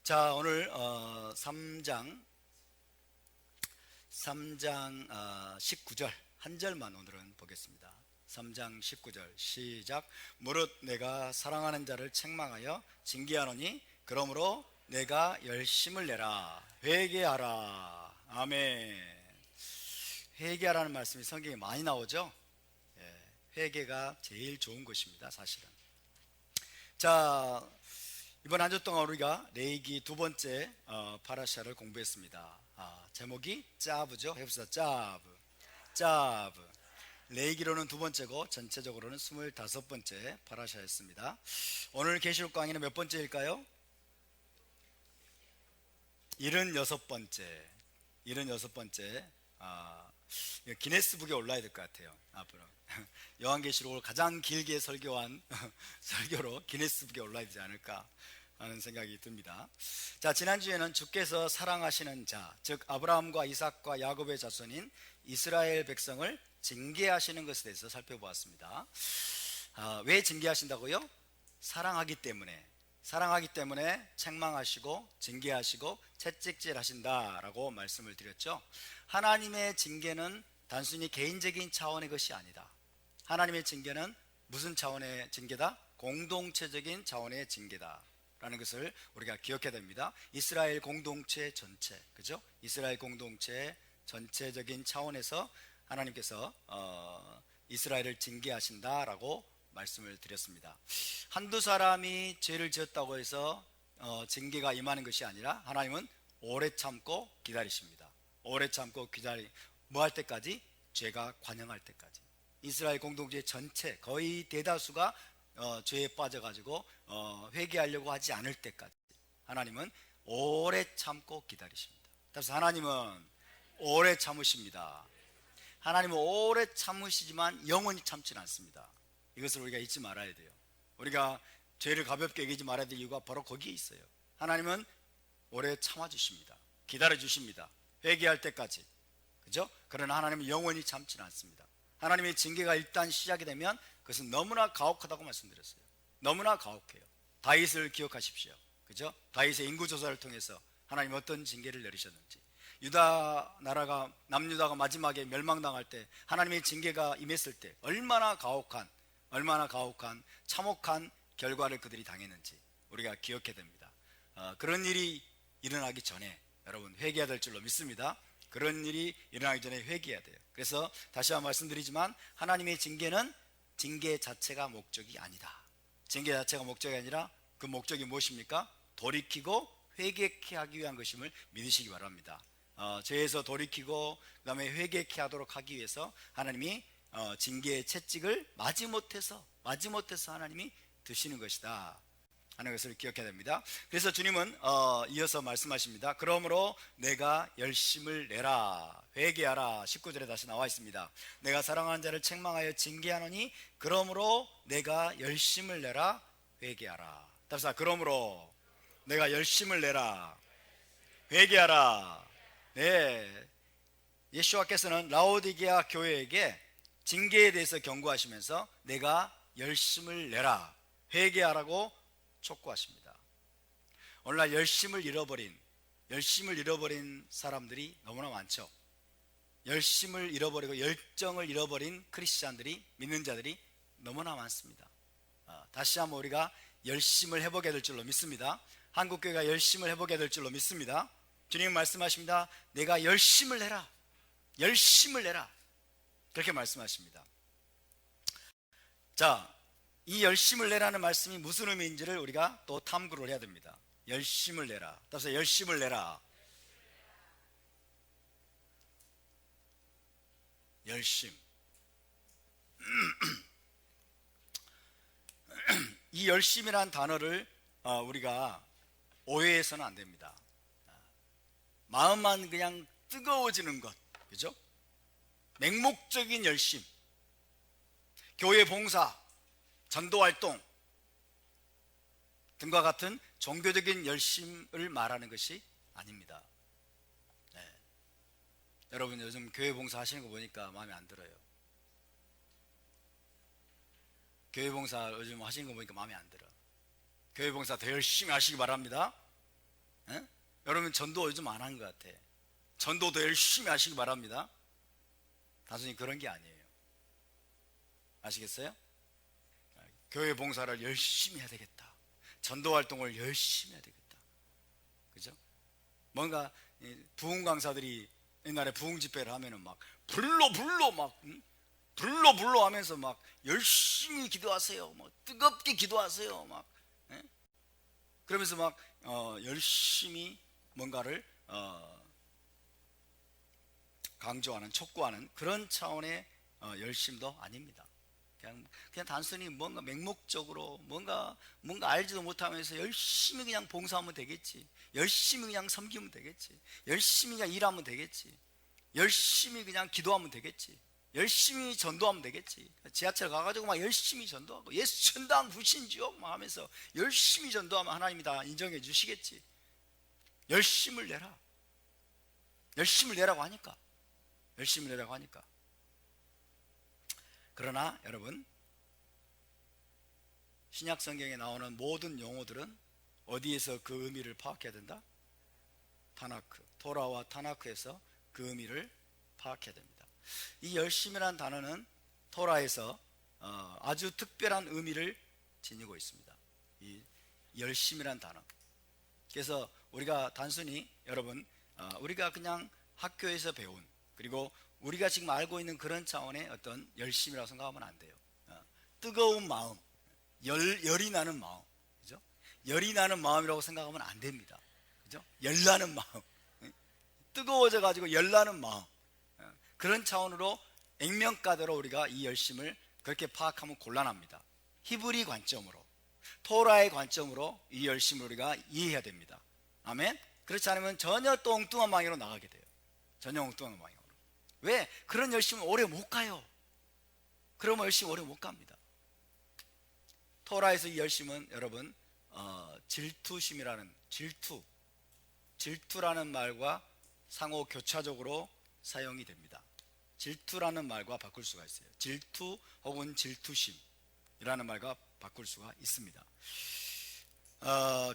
자, 오늘 3장 19절 한 절만 오늘은 보겠습니다. 3장 19절 시작. 무릇 내가 사랑하는 자를 책망하여 징계하노니 그러므로 내가 열심을 내라. 회개하라. 아멘. 회개하라는 말씀이 성경에 많이 나오죠. 회개가 제일 좋은 것입니다, 사실은. 자, 이번 한 주 동안 우리가 레위기 두 번째 파라샤를 공부했습니다. 제목이 짜브죠. 해봅시다. 짜브. 레위기로는 두 번째고 전체적으로는 25번째 파라샤였습니다. 오늘 계시록 강의는 몇 번째일까요? 76번째. 76번째. 기네스북에 올라야 될 것 같아요, 앞으로. 요한계시록을 가장 길게 설교한 설교로 기네스북에 올라야 되지 않을까 하는 생각이 듭니다. 자, 지난주에는 주께서 사랑하시는 자, 즉 아브라함과 이삭과 야곱의 자손인 이스라엘 백성을 징계하시는 것에 대해서 살펴보았습니다. 왜 징계하신다고요? 사랑하기 때문에 책망하시고 징계하시고 채찍질 하신다라고 말씀을 드렸죠. 하나님의 징계는 단순히 개인적인 차원의 것이 아니다. 하나님의 징계는 무슨 차원의 징계다? 공동체적인 차원의 징계다 라는 것을 우리가 기억해야 됩니다. 이스라엘 공동체 전체, 그죠? 이스라엘 공동체 전체적인 차원에서 하나님께서 이스라엘을 징계하신다라고 말씀을 드렸습니다. 한두 사람이 죄를 지었다고 해서 징계가 임하는 것이 아니라 하나님은 오래 참고 기다리십니다. 오래 참고 뭐 할 때까지? 죄가 관영할 때까지. 이스라엘 공동체 전체 거의 대다수가 죄에 빠져가지고 회개하려고 하지 않을 때까지 하나님은 오래 참고 기다리십니다. 그래서 하나님은 오래 참으십니다. 하나님은 오래 참으시지만 영원히 참지는 않습니다. 이것을 우리가 잊지 말아야 돼요. 우리가 죄를 가볍게 여기지 말아야 될 이유가 바로 거기에 있어요. 하나님은 오래 참아주십니다. 기다려주십니다. 회개할 때까지. 그죠? 그러나 하나님은 영원히 참지는 않습니다. 하나님의 징계가 일단 시작이 되면 그것은 너무나 가혹하다고 말씀드렸어요. 너무나 가혹해요. 다윗을 기억하십시오. 그죠? 다윗의 인구조사를 통해서 하나님 어떤 징계를 내리셨는지. 남유다가 마지막에 멸망당할 때 하나님의 징계가 임했을 때 얼마나 가혹한 참혹한 결과를 그들이 당했는지 우리가 기억해야 됩니다. 그런 일이 일어나기 전에 여러분 회개해야 될 줄로 믿습니다. 그런 일이 일어나기 전에 회개해야 돼요. 그래서 다시 한번 말씀드리지만 하나님의 징계는 징계 자체가 목적이 아니다. 징계 자체가 목적이 아니라 그 목적이 무엇입니까? 돌이키고 회개케 하기 위한 것임을 믿으시기 바랍니다. 죄에서 돌이키고 그 다음에 회개케 하도록 하기 위해서 하나님이 징계의 채찍을 마지못해서 하나님이 드시는 것이다 하는 것을 기억해야 됩니다. 그래서 주님은 이어서 말씀하십니다. 그러므로 내가 열심을 내라. 회개하라. 19절에 다시 나와 있습니다. 내가 사랑하는 자를 책망하여 징계하노니 그러므로 내가 열심을 내라. 회개하라. 답사. 그러므로 내가 열심을 내라. 회개하라. 네, 예수와께서는 라오디게아 교회에게 징계에 대해서 경고하시면서 내가 열심을 내라. 회개하라고 촉구하십니다. 오늘날 열심을 잃어버린 사람들이 너무나 많죠. 열심을 잃어버리고 열정을 잃어버린 크리스찬들이, 믿는 자들이 너무나 많습니다. 다시 한번 우리가 열심을 해보게 될 줄로 믿습니다. 한국교회가 열심을 해보게 될 줄로 믿습니다. 주님 말씀하십니다. 내가 열심을 내라. 열심을 내라. 그렇게 말씀하십니다. 자, 이 열심을 내라는 말씀이 무슨 의미인지를 우리가 또 탐구를 해야 됩니다. 열심을 내라. 따라서 열심을 내라. 열심. 이 열심이라는 단어를 우리가 오해해서는 안 됩니다. 마음만 그냥 뜨거워지는 것, 그죠? 맹목적인 열심, 교회 봉사, 전도활동 등과 같은 종교적인 열심을 말하는 것이 아닙니다. 네. 여러분 요즘 교회 봉사 하시는 거 보니까 마음에 안 들어요. 교회 봉사 요즘 하시는 거 보니까 마음에 안 들어. 교회 봉사 더 열심히 하시기 바랍니다. 에? 여러분 전도 요즘 안 한 것 같아. 전도도 열심히 하시기 바랍니다. 단순히 그런 게 아니에요. 아시겠어요? 교회 봉사를 열심히 해야 되겠다. 전도 활동을 열심히 해야 되겠다. 그죠? 뭔가 부흥 강사들이 옛날에 부흥 집회를 하면은 막 불러 막 불러 하면서 막 열심히 기도하세요. 뭐 뜨겁게 기도하세요. 막 예? 그러면서 막 열심히 뭔가를 강조하는 촉구하는 그런 차원의 열심도 아닙니다. 그냥 단순히 뭔가 맹목적으로 뭔가 알지도 못하면서 열심히 그냥 봉사하면 되겠지. 열심히 그냥 섬기면 되겠지. 열심히 그냥 일하면 되겠지. 열심히 그냥 기도하면 되겠지. 열심히 전도하면 되겠지. 지하철 가가지고 막 열심히 전도하고 예수 천당 불신지옥 막 하면서 열심히 전도하면 하나님이 다 인정해 주시겠지. 열심을 내라. 열심을 내라고 하니까. 열심을 내라고 하니까. 그러나 여러분, 신약 성경에 나오는 모든 용어들은 어디에서 그 의미를 파악해야 된다? 타나크, 토라와 타나크에서 그 의미를 파악해야 됩니다. 이 열심이라는 단어는 토라에서 아주 특별한 의미를 지니고 있습니다. 이 열심이라는 단어. 그래서 우리가 단순히 여러분 우리가 그냥 학교에서 배운, 그리고 우리가 지금 알고 있는 그런 차원의 어떤 열심이라고 생각하면 안 돼요. 뜨거운 마음, 열이 나는 마음, 그죠? 열이 나는 마음이라고 생각하면 안 됩니다. 그죠? 열나는 마음, 뜨거워져 가지고 열나는 마음, 그런 차원으로 액면가대로 우리가 이 열심을 그렇게 파악하면 곤란합니다. 히브리 관점으로, 토라의 관점으로 이 열심을 우리가 이해해야 됩니다. 아멘? 그렇지 않으면 전혀 또 엉뚱한 방향으로 나가게 돼요. 전혀 엉뚱한 방향으로. 왜? 그런 열심은 오래 못 가요. 그러면 열심 오래 못 갑니다. 토라에서 이 열심은 여러분 질투심이라는 질투라는 말과 상호 교차적으로 사용이 됩니다. 질투라는 말과 바꿀 수가 있어요. 질투 혹은 질투심이라는 말과 바꿀 수가 있습니다.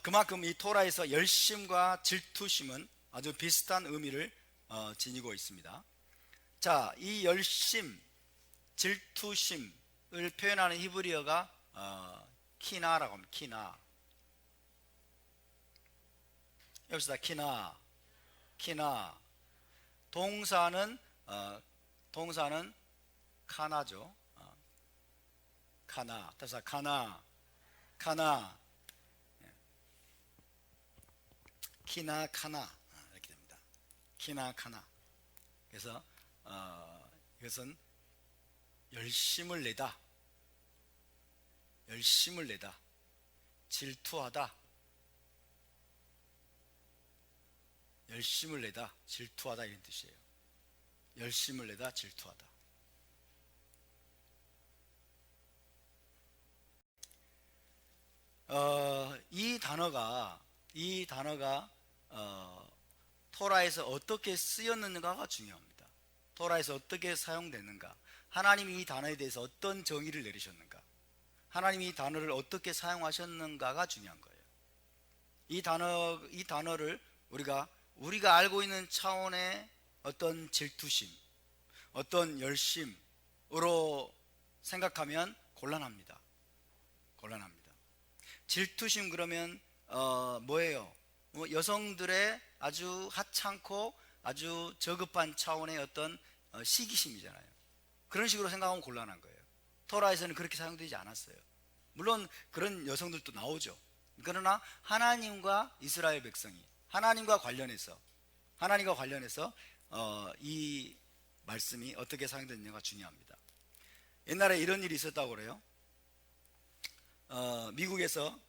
그만큼 이 토라에서 열심과 질투심은 아주 비슷한 의미를 지니고 있습니다. 자, 이 열심, 질투심을 표현하는 히브리어가 키나라고 합니다. 키나. 여기서 키나. 동사는 카나죠. 카나. 따라서 카나. 키나 카나 이렇게 됩니다. 키나 카나. 그래서 이것은 열심을 내다, 질투하다, 열심을 내다, 질투하다 이런 뜻이에요. 열심을 내다, 질투하다. 이 단어가 토라에서 어떻게 쓰였는가가 중요합니다. 토라에서 어떻게 사용됐는가, 하나님이 이 단어에 대해서 어떤 정의를 내리셨는가, 하나님이 이 단어를 어떻게 사용하셨는가가 중요한 거예요. 이 단어를 우리가 알고 있는 차원의 어떤 질투심, 어떤 열심으로 생각하면 곤란합니다. 질투심 그러면 뭐예요? 여성들의 아주 하찮고 아주 저급한 차원의 어떤 시기심이잖아요. 그런 식으로 생각하면 곤란한 거예요. 토라에서는 그렇게 사용되지 않았어요. 물론 그런 여성들도 나오죠. 그러나 하나님과 이스라엘 백성이 하나님과 관련해서 이 말씀이 어떻게 사용됐느냐가 중요합니다. 옛날에 이런 일이 있었다고 그래요. 미국에서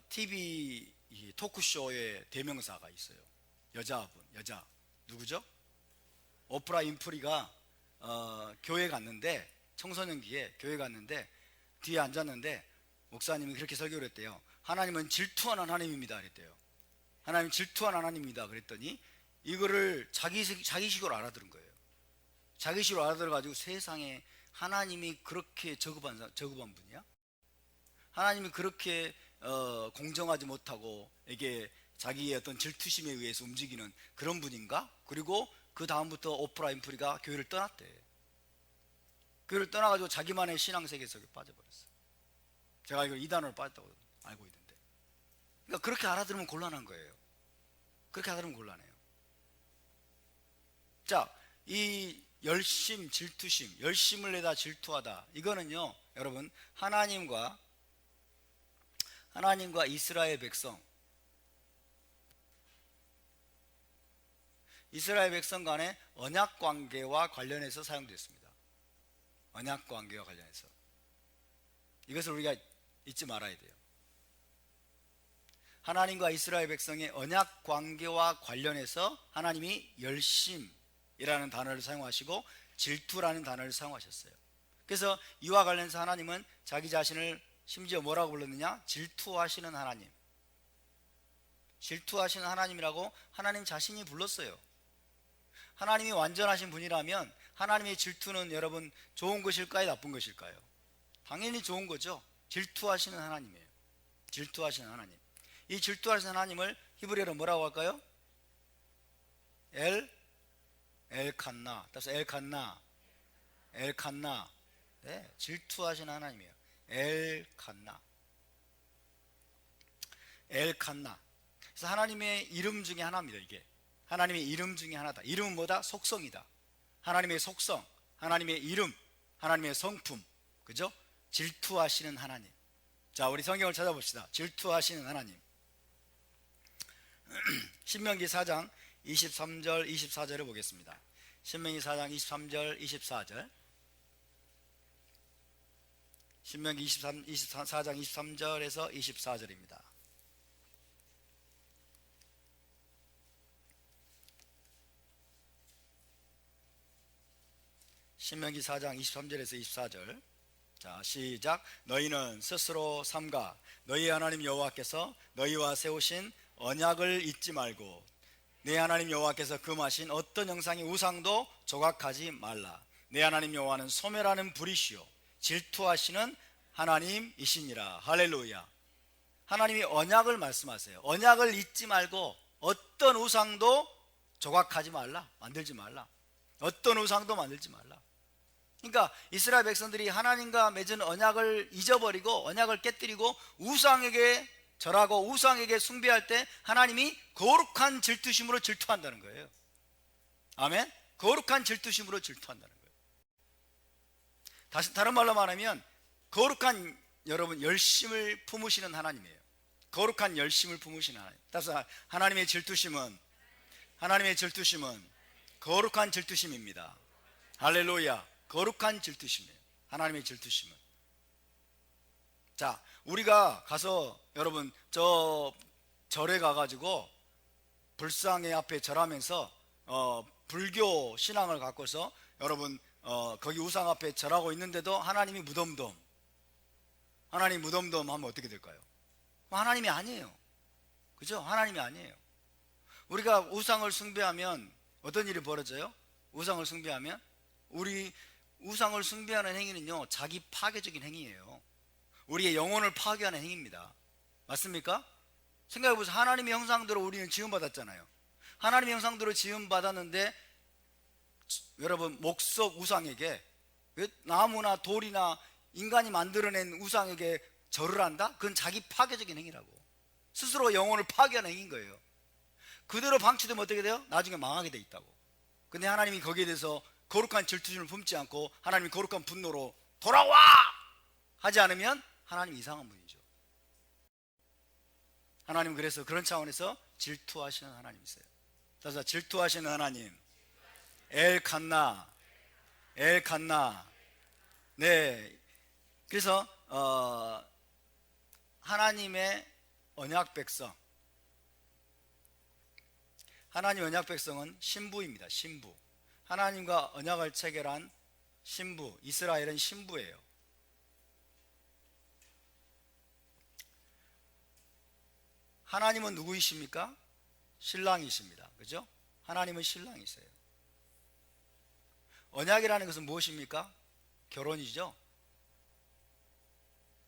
TV 토크쇼의 대명사가 있어요. 여자 누구죠? 오프라 윈프리가 교회 갔는데, 청소년기에 교회 갔는데 뒤에 앉았는데 목사님이 그렇게 설교를 했대요. 하나님은 질투하는 하나님입니다 그랬대요. 하나님 질투하는 하나님입니다 그랬더니 이거를 자기식으로 알아들은 거예요. 자기식으로 알아들어가지고, 세상에 하나님이 그렇게 저급한 분이야? 하나님이 그렇게 공정하지 못하고 이게 자기의 어떤 질투심에 의해서 움직이는 그런 분인가? 그리고 그 다음부터 오프라 윈프리가 교회를 떠났대. 교회를 떠나가지고 자기만의 신앙세계 속에 빠져버렸어. 제가 이걸 이단으로 빠졌다고 알고 있는데, 그러니까 그렇게 알아들으면 곤란한 거예요. 그렇게 알아들으면 곤란해요. 자, 이 열심, 질투심, 열심을 내다 질투하다, 이거는요 여러분, 하나님과 이스라엘 백성 간의 언약 관계와 관련해서 사용됐습니다. 언약 관계와 관련해서. 이것을 우리가 잊지 말아야 돼요. 하나님과 이스라엘 백성의 언약 관계와 관련해서 하나님이 열심이라는 단어를 사용하시고 질투라는 단어를 사용하셨어요. 그래서 이와 관련해서 하나님은 자기 자신을 심지어 뭐라고 불렀느냐? 질투하시는 하나님. 질투하시는 하나님이라고 하나님 자신이 불렀어요. 하나님이 완전하신 분이라면 하나님의 질투는 여러분 좋은 것일까요? 나쁜 것일까요? 당연히 좋은 거죠. 질투하시는 하나님이에요. 질투하시는 하나님. 이 질투하시는 하나님을 히브리어로 뭐라고 할까요? 엘칸나. 따라서 엘칸나. 네, 질투하시는 하나님이에요. 엘칸나. 그래서 하나님의 이름 중에 하나입니다. 이게 하나님의 이름 중에 하나다. 이름은 뭐다? 속성이다. 하나님의 속성, 하나님의 이름, 하나님의 성품, 그죠? 질투하시는 하나님. 자, 우리 성경을 찾아봅시다. 질투하시는 하나님. 신명기 4장 23절 24절을 보겠습니다. 신명기 4장 23절 24절. 신명기 4장 23절에서 24절입니다. 신명기 4장 23절에서 24절. 자, 시작. 너희는 스스로 삼가 너희 하나님 여호와께서 너희와 세우신 언약을 잊지 말고 내 하나님 여호와께서 금하신 어떤 형상의 우상도 조각하지 말라. 내 하나님 여호와는 소멸하는 불이시요 질투하시는 하나님이시니라. 할렐루야. 하나님이 언약을 말씀하세요. 언약을 잊지 말고 어떤 우상도 조각하지 말라. 만들지 말라. 어떤 우상도 만들지 말라. 그러니까 이스라엘 백성들이 하나님과 맺은 언약을 잊어버리고 언약을 깨뜨리고 우상에게 절하고 우상에게 숭배할 때 하나님이 거룩한 질투심으로 질투한다는 거예요. 아멘. 거룩한 질투심으로 질투한다는 거예요. 다른 말로 말하면 거룩한 여러분 열심을 품으시는 하나님이에요. 거룩한 열심을 품으시는 하나님. 따라서 하나님의 질투심은 거룩한 질투심입니다. 할렐루야. 거룩한 질투심이에요. 하나님의 질투심은. 자, 우리가 가서 여러분 저 절에 가가지고 불상의 앞에 절하면서 불교 신앙을 갖고서 여러분 거기 우상 앞에 절하고 있는데도 하나님이 무덤덤 하면 어떻게 될까요? 하나님이 아니에요. 그죠? 하나님이 아니에요. 우리가 우상을 숭배하면 어떤 일이 벌어져요? 우상을 숭배하면 우리 우상을 숭배하는 행위는요 자기 파괴적인 행위예요. 우리의 영혼을 파괴하는 행위입니다. 맞습니까? 생각해보세요. 하나님의 형상대로 우리는 지음받았잖아요. 하나님의 형상대로 지음받았는데 여러분 목석 우상에게, 나무나 돌이나 인간이 만들어낸 우상에게 절을 한다? 그건 자기 파괴적인 행위라고. 스스로 영혼을 파괴하는 행위인 거예요. 그대로 방치되면 어떻게 돼요? 나중에 망하게 돼 있다고. 근데 하나님이 거기에 대해서 거룩한 질투심을 품지 않고 하나님이 거룩한 분노로 돌아와! 하지 않으면 하나님 이상한 분이죠. 하나님은 그래서 그런 차원에서 질투하시는 하나님이세요. 그래서 질투하시는 하나님, 엘칸나. 네, 그래서 하나님의 언약 백성, 하나님 언약 백성은 신부입니다. 신부. 하나님과 언약을 체결한 신부, 이스라엘은 신부예요. 하나님은 누구이십니까? 신랑이십니다. 그죠? 하나님은 신랑이세요. 언약이라는 것은 무엇입니까? 결혼이죠.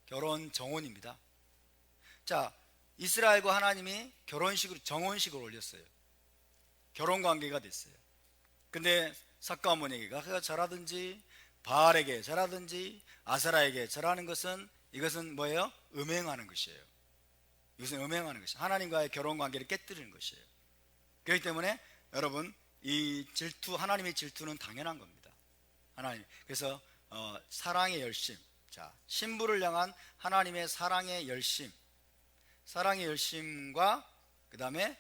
결혼 정혼입니다. 자, 이스라엘과 하나님이 결혼식으로 정혼식을 올렸어요. 결혼 관계가 됐어요. 근데 삭가 어머니가 절하든지 바알에게 절하든지 아세라에게 절하는 것은 이것은 뭐예요? 음행하는 것이에요. 이것은 음행하는 것이에요. 하나님과의 결혼 관계를 깨뜨리는 것이에요. 그렇기 때문에 여러분, 이 질투, 하나님의 질투는 당연한 겁니다. 하나님. 그래서 사랑의 열심. 자, 신부를 향한 하나님의 사랑의 열심. 사랑의 열심과 그 다음에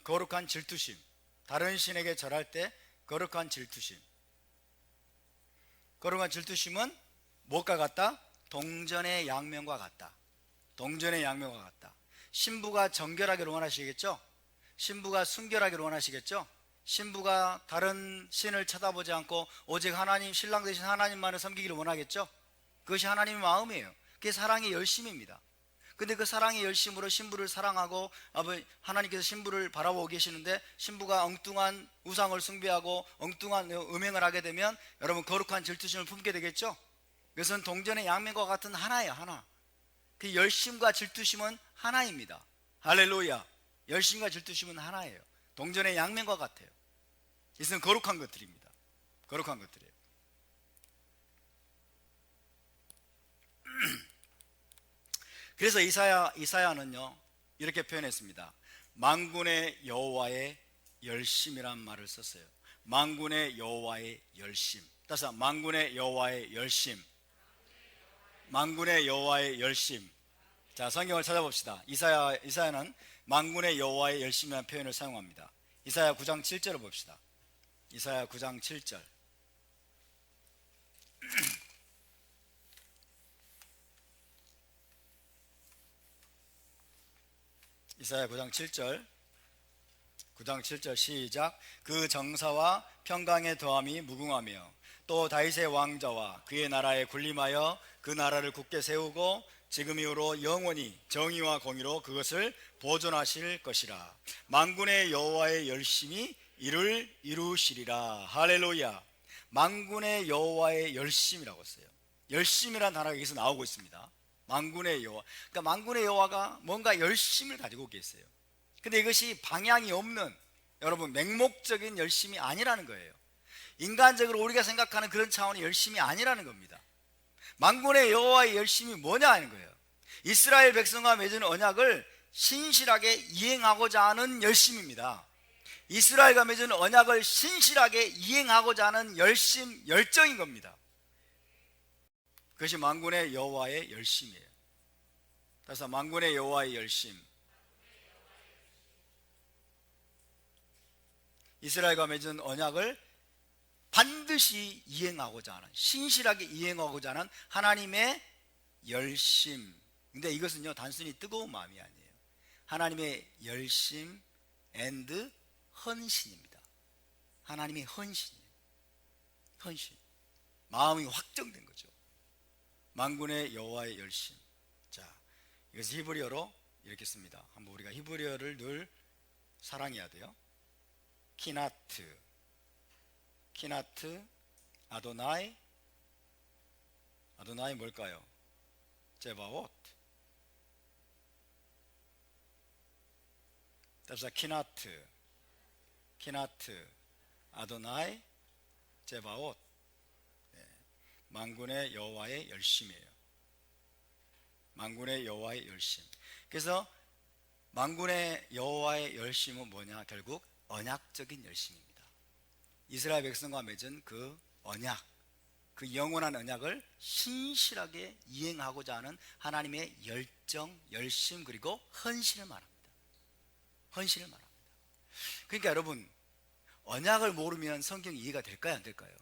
거룩한 질투심. 다른 신에게 절할 때 거룩한 질투심. 거룩한 질투심은 무엇과 같다? 동전의 양면과 같다. 동전의 양면과 같다. 신부가 정결하기를 원하시겠죠? 신부가 순결하기를 원하시겠죠? 신부가 다른 신을 쳐다보지 않고 오직 하나님, 신랑 되신 하나님만을 섬기기를 원하겠죠? 그것이 하나님의 마음이에요. 그게 사랑의 열심입니다. 근데 그 사랑의 열심으로 신부를 사랑하고 하나님께서 신부를 바라보고 계시는데 신부가 엉뚱한 우상을 숭배하고 엉뚱한 음행을 하게 되면 여러분, 거룩한 질투심을 품게 되겠죠? 그것은 동전의 양면과 같은 하나예요. 하나. 그 열심과 질투심은 하나입니다. 할렐루야. 열심과 질투심은 하나예요. 동전의 양면과 같아요. 이것은 거룩한 것들입니다. 거룩한 것들이에요. 그래서 이사야는요 이렇게 표현했습니다. 만군의 여호와의 열심이란 말을 썼어요. 만군의 여호와의 열심. 따라서 만군의 여호와의 열심. 만군의 여호와의 열심. 자, 성경을 찾아봅시다. 이사야는 만군의 여호와의 열심이라는 표현을 사용합니다. 이사야 9장 7절을 봅시다. 이사야 9장 7절. 이사야 9장 7절. 9장 7절 시작. 그 정사와 평강의 더함이 무궁하며 또 다윗의 왕자와 그의 나라에 군림하여 그 나라를 굳게 세우고 지금 이후로 영원히 정의와 공의로 그것을 보존하실 것이라. 만군의 여호와의 열심이 이를 이루시리라. 할렐루야. 만군의 여호와의 열심이라고 했어요. 열심이라는 단어가 여기서 나오고 있습니다. 만군의 여호와. 그러니까 만군의 여호와가 뭔가 열심을 가지고 계세요. 근데 이것이 방향이 없는, 여러분, 맹목적인 열심이 아니라는 거예요. 인간적으로 우리가 생각하는 그런 차원의 열심이 아니라는 겁니다. 만군의 여호와의 열심이 뭐냐 하는 거예요. 이스라엘 백성과 맺은 언약을 신실하게 이행하고자 하는 열심입니다. 이스라엘과 맺은 언약을 신실하게 이행하고자 하는 열심, 열정인 겁니다. 그것이 만군의 여호와의 열심이에요. 그래서 만군의 여호와의 열심. 이스라엘과 맺은 언약을 반드시 이행하고자 하는, 신실하게 이행하고자 하는 하나님의 열심. 근데 이것은요 단순히 뜨거운 마음이 아니에요. 하나님의 열심 앤드 헌신입니다. 하나님의 헌신이에요. 헌신. 마음이 확정된 거죠. 만군의 여호와의 열심. 자, 이것을 히브리어로 이렇게 씁니다. 한번 우리가 히브리어를 늘 사랑해야 돼요. 키나트, 아도나이. 아도나이 뭘까요? 제바옷. 따라서 키나트, 아도나이, 제바옷. 만군의 여호와의 열심이에요. 만군의 여호와의 열심. 그래서 만군의 여호와의 열심은 뭐냐? 결국 언약적인 열심입니다. 이스라엘 백성과 맺은 그 언약, 그 영원한 언약을 신실하게 이행하고자 하는 하나님의 열정, 열심, 그리고 헌신을 말합니다. 헌신을 말합니다. 그러니까 여러분, 언약을 모르면 성경 이해가 될까요, 안 될까요?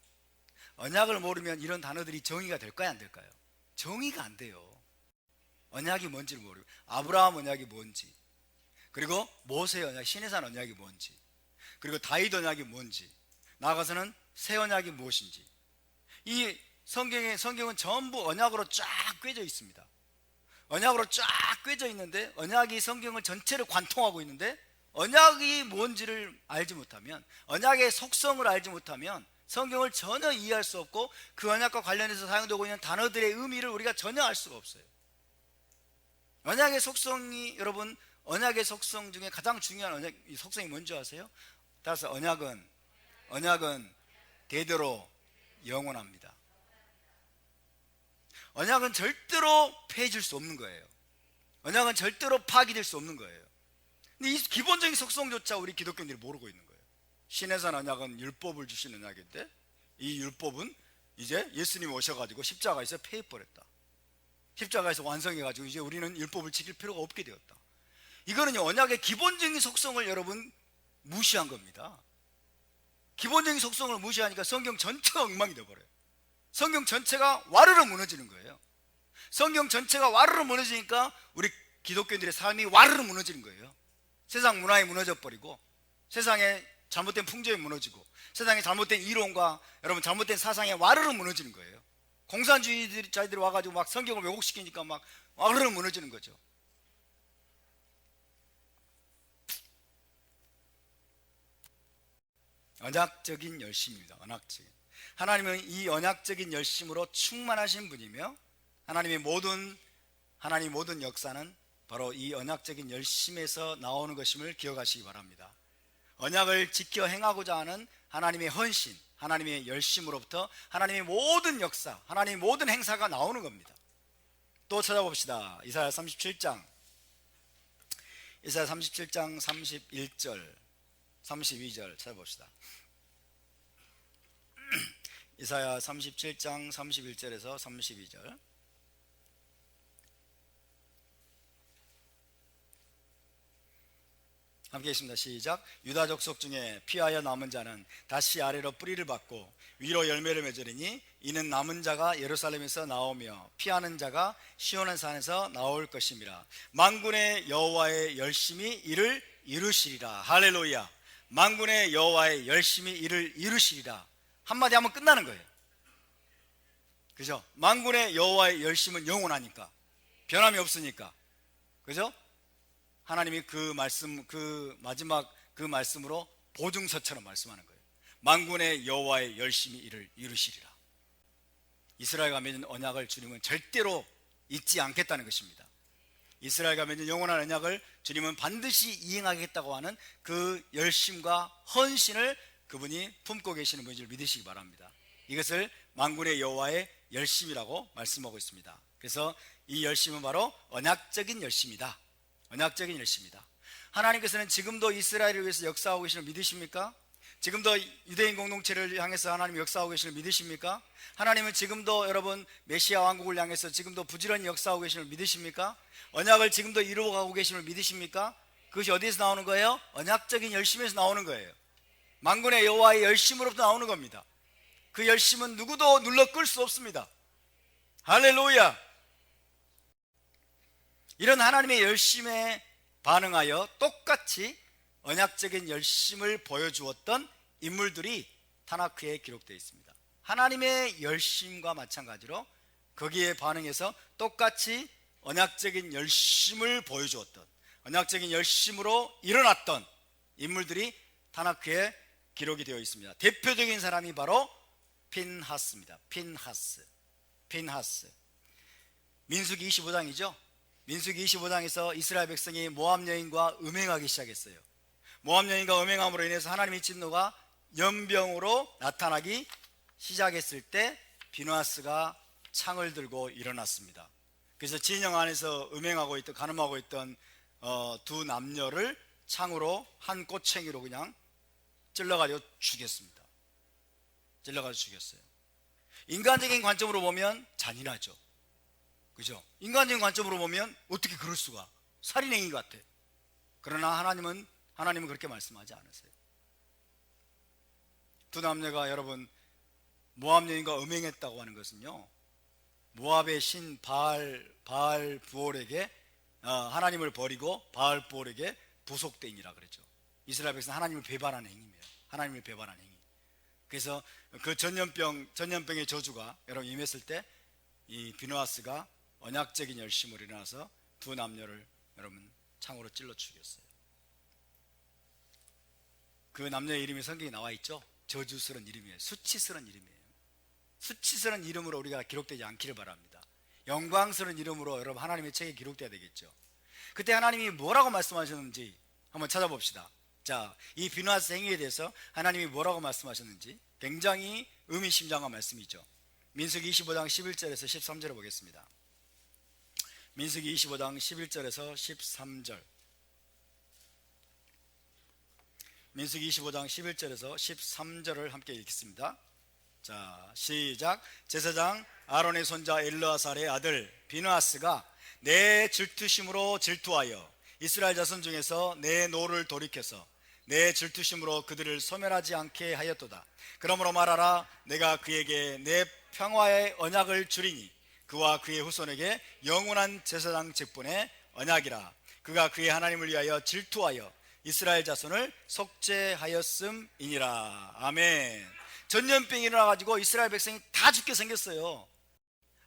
언약을 모르면 이런 단어들이 정의가 될까요, 안 될까요? 정의가 안 돼요. 언약이 뭔지를 모르고, 아브라함 언약이 뭔지, 그리고 모세의 언약, 시내산 언약이 뭔지, 그리고 다윗 언약이 뭔지, 나아가서는 새 언약이 무엇인지. 이 성경은 전부 언약으로 쫙 꿰져 있습니다. 언약으로 쫙 꿰져 있는데, 언약이 성경을 전체를 관통하고 있는데, 언약이 뭔지를 알지 못하면, 언약의 속성을 알지 못하면 성경을 전혀 이해할 수 없고 그 언약과 관련해서 사용되고 있는 단어들의 의미를 우리가 전혀 알 수가 없어요. 언약의 속성이, 여러분, 언약의 속성 중에 가장 중요한 이 속성이 뭔지 아세요? 따라서 언약은 대대로 영원합니다. 언약은 절대로 폐해질 수 없는 거예요. 언약은 절대로 파기될 수 없는 거예요. 근데 이 기본적인 속성조차 우리 기독교인들이 모르고 있는 거예요. 신해산 언약은 율법을 주신 언약인데, 이 율법은 이제 예수님이 오셔가지고 십자가에서 폐해버렸다. 십자가에서 완성해가지고 이제 우리는 율법을 지킬 필요가 없게 되었다. 이거는 언약의 기본적인 속성을 여러분 무시한 겁니다. 기본적인 속성을 무시하니까 성경 전체가 엉망이 되어버려요. 성경 전체가 와르르 무너지는 거예요. 성경 전체가 와르르 무너지니까 우리 기독교인들의 삶이 와르르 무너지는 거예요. 세상 문화에 무너져 버리고, 세상에 잘못된 풍조에 무너지고, 세상에 잘못된 이론과 여러분 잘못된 사상에 와르르 무너지는 거예요. 공산주의자들이 와가지고 막 성경을 왜곡시키니까 막 와르르 무너지는 거죠. 언약적인 열심입니다. 언약적인. 하나님은 이 언약적인 열심으로 충만하신 분이며, 하나님 모든 역사는 바로 이 언약적인 열심에서 나오는 것임을 기억하시기 바랍니다. 언약을 지켜 행하고자 하는 하나님의 헌신, 하나님의 열심으로부터 하나님의 모든 역사, 하나님의 모든 행사가 나오는 겁니다. 또 찾아봅시다. 이사야 37장 31절 32절 찾아봅시다. 이사야 37장 31절에서 32절. 함께 있습니다. 시작. 유다 족속 중에 피하여 남은 자는 다시 아래로 뿌리를 받고 위로 열매를 맺으리니 이는 남은 자가 예루살렘에서 나오며 피하는 자가 시온의 산에서 나올 것임이라. 만군의 여호와의 열심히 이를 이루시리라. 할렐루야. 만군의 여호와의 열심히 이를 이루시리라. 한마디 하면 끝나는 거예요. 그죠? 만군의 여호와의 열심은 영원하니까, 변함이 없으니까, 그죠? 하나님이 그 말씀, 그 마지막 그 말씀으로 보증서처럼 말씀하는 거예요. 만군의 여호와의 열심히 이를 이루시리라. 이스라엘과 맺은 언약을 주님은 절대로 잊지 않겠다는 것입니다. 이스라엘과 맺은 영원한 언약을 주님은 반드시 이행하겠다고 하는 그 열심과 헌신을 그분이 품고 계시는 분을 믿으시기 바랍니다. 이것을 만군의 여호와의 열심이라고 말씀하고 있습니다. 그래서 이 열심은 바로 언약적인 열심이다. 언약적인 열심이다. 하나님께서는 지금도 이스라엘을 위해서 역사하고 계시는 걸 믿으십니까? 지금도 유대인 공동체를 향해서 하나님이 역사하고 계시는 걸 믿으십니까? 하나님은 지금도 여러분 메시아 왕국을 향해서 지금도 부지런히 역사하고 계시는 걸 믿으십니까? 언약을 지금도 이루어가고 계시는 걸 믿으십니까? 그것이 어디에서 나오는 거예요? 언약적인 열심에서 나오는 거예요. 만군의 여호와의 열심으로부터 나오는 겁니다. 그 열심은 누구도 눌러 끌 수 없습니다. 할렐루야. 이런 하나님의 열심에 반응하여 똑같이 언약적인 열심을 보여주었던 인물들이 타나크에 기록되어 있습니다. 하나님의 열심과 마찬가지로 거기에 반응해서 똑같이 언약적인 열심을 보여주었던, 언약적인 열심으로 일어났던 인물들이 타나크에 기록이 되어 있습니다. 대표적인 사람이 바로 핀하스입니다. 핀하스. 민수기 25장이죠. 민수기 25장에서 이스라엘 백성이 모압 여인과 음행하기 시작했어요. 모압 여인과 음행함으로 인해서 하나님의 진노가 연병으로 나타나기 시작했을 때 빈하스가 창을 들고 일어났습니다. 그래서 진영 안에서 음행하고 있던, 간음하고 있던 두 남녀를 창으로 한 꼬챙이로 그냥 찔러가지고 죽였습니다. 죽였어요. 인간적인 관점으로 보면 잔인하죠. 그죠? 인간적인 관점으로 보면 어떻게 그럴 수가? 살인행위 같아. 그러나 하나님은 그렇게 말씀하지 않으세요. 두 남녀가 여러분 모압 여인과 음행했다고 하는 것은요, 모압의 신 바알 부올에게 하나님을 버리고 바알 부올에게 부속된이라 그랬죠. 이스라엘 백성 하나님을 배반하는 행위예요. 하나님을 배반하는 행위. 그래서 그 전염병의 저주가 여러분 임했을 때 이 비누아스가 언약적인 열심으로 일어나서 두 남녀를 여러분 창으로 찔러 죽였어요. 그 남녀의 이름이 성경에 나와 있죠. 저주스러운 이름이에요. 수치스러운 이름이에요. 수치스러운 이름으로 우리가 기록되지 않기를 바랍니다. 영광스러운 이름으로 여러분 하나님의 책에 기록돼야 되겠죠. 그때 하나님이 뭐라고 말씀하셨는지 한번 찾아봅시다. 자, 이 비누아스 행위에 대해서 하나님이 뭐라고 말씀하셨는지 굉장히 의미심장한 말씀이죠. 민수기 25장 11절에서 13절을 보겠습니다. 민수기 25장 11절에서 13절. 민수기 25장 11절에서 13절을 함께 읽겠습니다. 자, 시작. 제사장 아론의 손자 엘르아살의 아들 비느하스가 내 질투심으로 질투하여 이스라엘 자손 중에서 내 노를 돌이켜서 내 질투심으로 그들을 소멸하지 않게 하였도다. 그러므로 말하라. 내가 그에게 내 평화의 언약을 주리니 그와 그의 후손에게 영원한 제사장 직분의 언약이라. 그가 그의 하나님을 위하여 질투하여 이스라엘 자손을 속죄하였음이니라. 아멘. 전염병이 일어나가지고 이스라엘 백성이 다 죽게 생겼어요.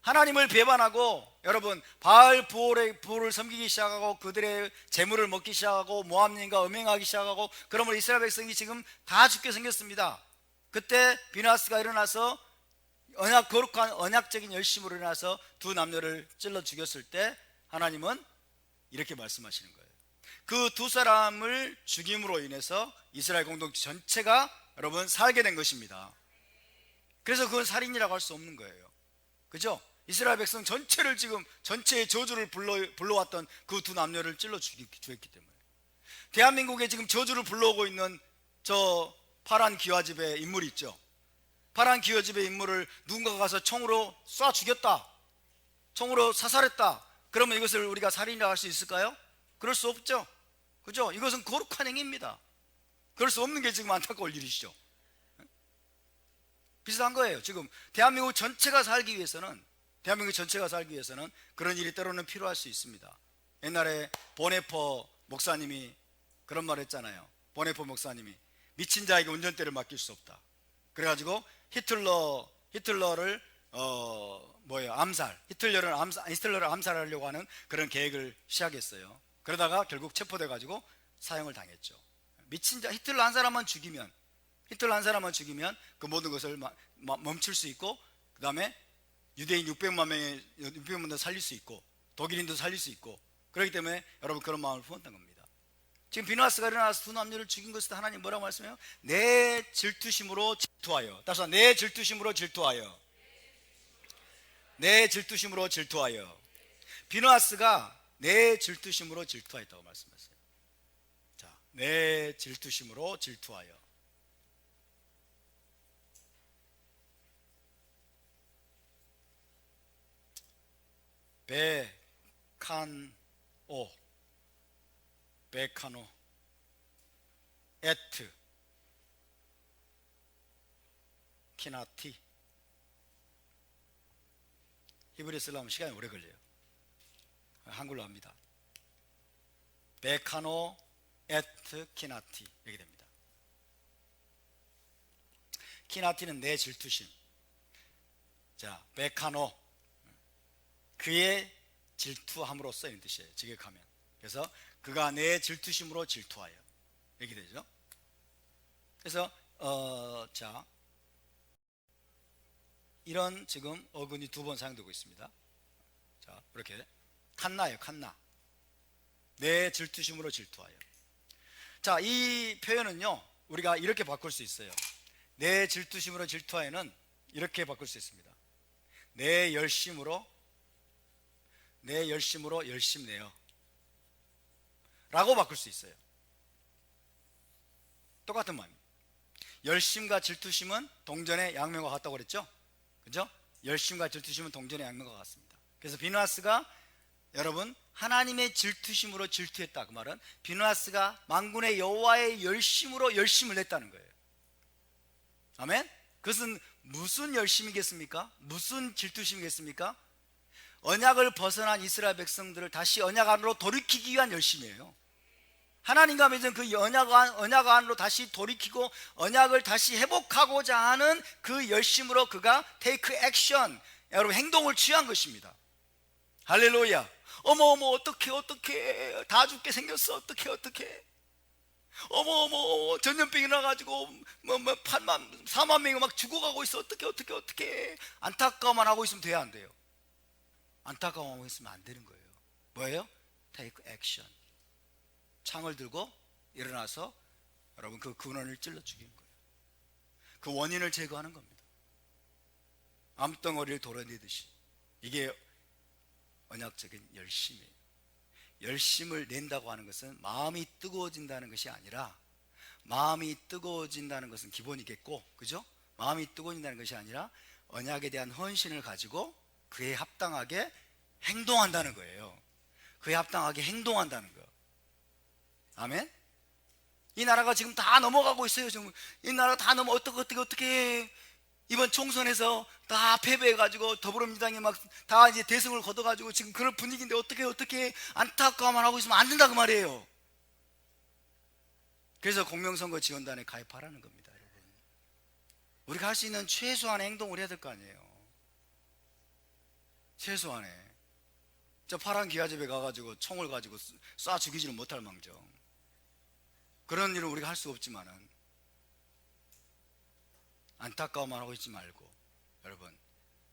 하나님을 배반하고 여러분 바알 부호를 섬기기 시작하고 그들의 재물을 먹기 시작하고 모함님과 음행하기 시작하고 그러므로 이스라엘 백성이 지금 다 죽게 생겼습니다. 그때 비느하스가 일어나서 거룩한 언약적인 열심으로 일어나서 두 남녀를 찔러 죽였을 때 하나님은 이렇게 말씀하시는 거예요. 그 두 사람을 죽임으로 인해서 이스라엘 공동체 전체가 여러분 살게 된 것입니다. 그래서 그건 살인이라고 할 수 없는 거예요. 그죠? 이스라엘 백성 전체를 지금 전체의 저주를 불러왔던 그 두 남녀를 찔러 죽였기 때문에 대한민국에 지금 저주를 불러오고 있는 저 파란 기와집의 인물이 있죠. 파란 기와집의 인물을 누군가가 가서 총으로 쏴 죽였다, 총으로 사살했다. 그러면 이것을 우리가 살인이라고 할 수 있을까요? 그럴 수 없죠. 그죠? 이것은 거룩한 행위입니다. 그럴 수 없는 게 지금 안타까울 일이시죠. 비슷한 거예요. 지금 대한민국 전체가 살기 위해서는 그런 일이 때로는 필요할 수 있습니다. 옛날에 보네퍼 목사님이 그런 말 했잖아요. 보네퍼 목사님이 미친 자에게 운전대를 맡길 수 없다. 그래가지고 히틀러를 히틀러를 암살하려고 하는 그런 계획을 시작했어요. 그러다가 결국 체포돼가지고 사형을 당했죠. 미친 자, 히틀러 한 사람만 죽이면 그 모든 것을 멈출 수 있고, 그 다음에 유대인 600만 명 살릴 수 있고, 독일인도 살릴 수 있고, 그렇기 때문에 여러분 그런 마음을 품었던 겁니다. 지금 비느하스가 일어나서 두 남녀를 죽인 것을 하나님 뭐라고 말씀해요? 내 질투심으로 질투하여. 따라서 내 질투심으로 질투하여. 내 질투심으로 질투하여. 비느하스가 내 질투심으로 질투하였다고 말씀했어요. 자, 내 질투심으로 질투하여. 베카노 에트 키나티. 히브리 쓰려면 시간이 오래 걸려요. 한글로 합니다. 베카노 에트 키나티 이렇게 됩니다. 키나티는 내 질투심. 자, 베카노 그의 질투함으로써 이런 뜻이에요. 직역하면. 그래서 그가 내 질투심으로 질투하여 이렇게 되죠. 그래서 자, 이런 지금 어근이 두 번 사용되고 있습니다. 자, 이렇게 칸나예요. 칸나. 내 질투심으로 질투하여. 자, 이 표현은요 우리가 이렇게 바꿀 수 있어요. 내 질투심으로 질투하여는 이렇게 바꿀 수 있습니다. 내 열심으로 열심내요 라고 바꿀 수 있어요. 똑같은 말입니다. 열심과 질투심은 동전의 양면과 같다고 그랬죠? 그죠? 열심과 질투심은 동전의 양면과 같습니다. 그래서 비느하스가 여러분 하나님의 질투심으로 질투했다. 그 말은 비느하스가 만군의 여호와의 열심으로 열심을 냈다는 거예요. 아멘? 그것은 무슨 열심이겠습니까? 무슨 질투심이겠습니까? 언약을 벗어난 이스라엘 백성들을 다시 언약 안으로 돌이키기 위한 열심이에요. 하나님과 맺은 그 언약 안으로 다시 돌이키고 언약을 다시 회복하고자 하는 그 열심으로 그가 take action, 여러분 행동을 취한 것입니다. 할렐루야. 어머 어떡해 다 죽게 생겼어. 어떡해 어머 전염병이 나가지고 4만 명이 막 죽어가고 있어. 어떡해 안타까워만 하고 있으면 돼야 안 돼요? 안타까워하고 있으면 안 되는 거예요. 뭐예요? Take action. 창을 들고 일어나서 여러분 그 근원을 찔러 죽이는 거예요. 그 원인을 제거하는 겁니다. 암덩어리를 도려내듯이. 이게 언약적인 열심이에요. 열심을 낸다고 하는 것은 마음이 뜨거워진다는 것이 아니라, 마음이 뜨거워진다는 것은 기본이겠고, 그죠? 마음이 뜨거워진다는 것이 아니라 언약에 대한 헌신을 가지고 그에 합당하게 행동한다는 거예요. 그에 합당하게 행동한다는 거. 아멘? 이 나라가 지금 다 넘어가고 있어요. 지금 이 나라가 다 어떻게 이번 총선에서 다 패배해가지고 더불어민주당이 막 다 이제 대승을 거둬가지고 지금 그런 분위기인데 어떻게 안타까워만 하고 있으면 안 된다 그 말이에요. 그래서 공명선거 지원단에 가입하라는 겁니다, 여러분. 우리가 할 수 있는 최소한의 행동을 해야 될 거 아니에요. 최소한의. 저 파란 기아집에 가가지고 총을 가지고 쏴 죽이지는 못할 망정. 그런 일은 우리가 할 수 없지만은 안타까워만 하고 있지 말고, 여러분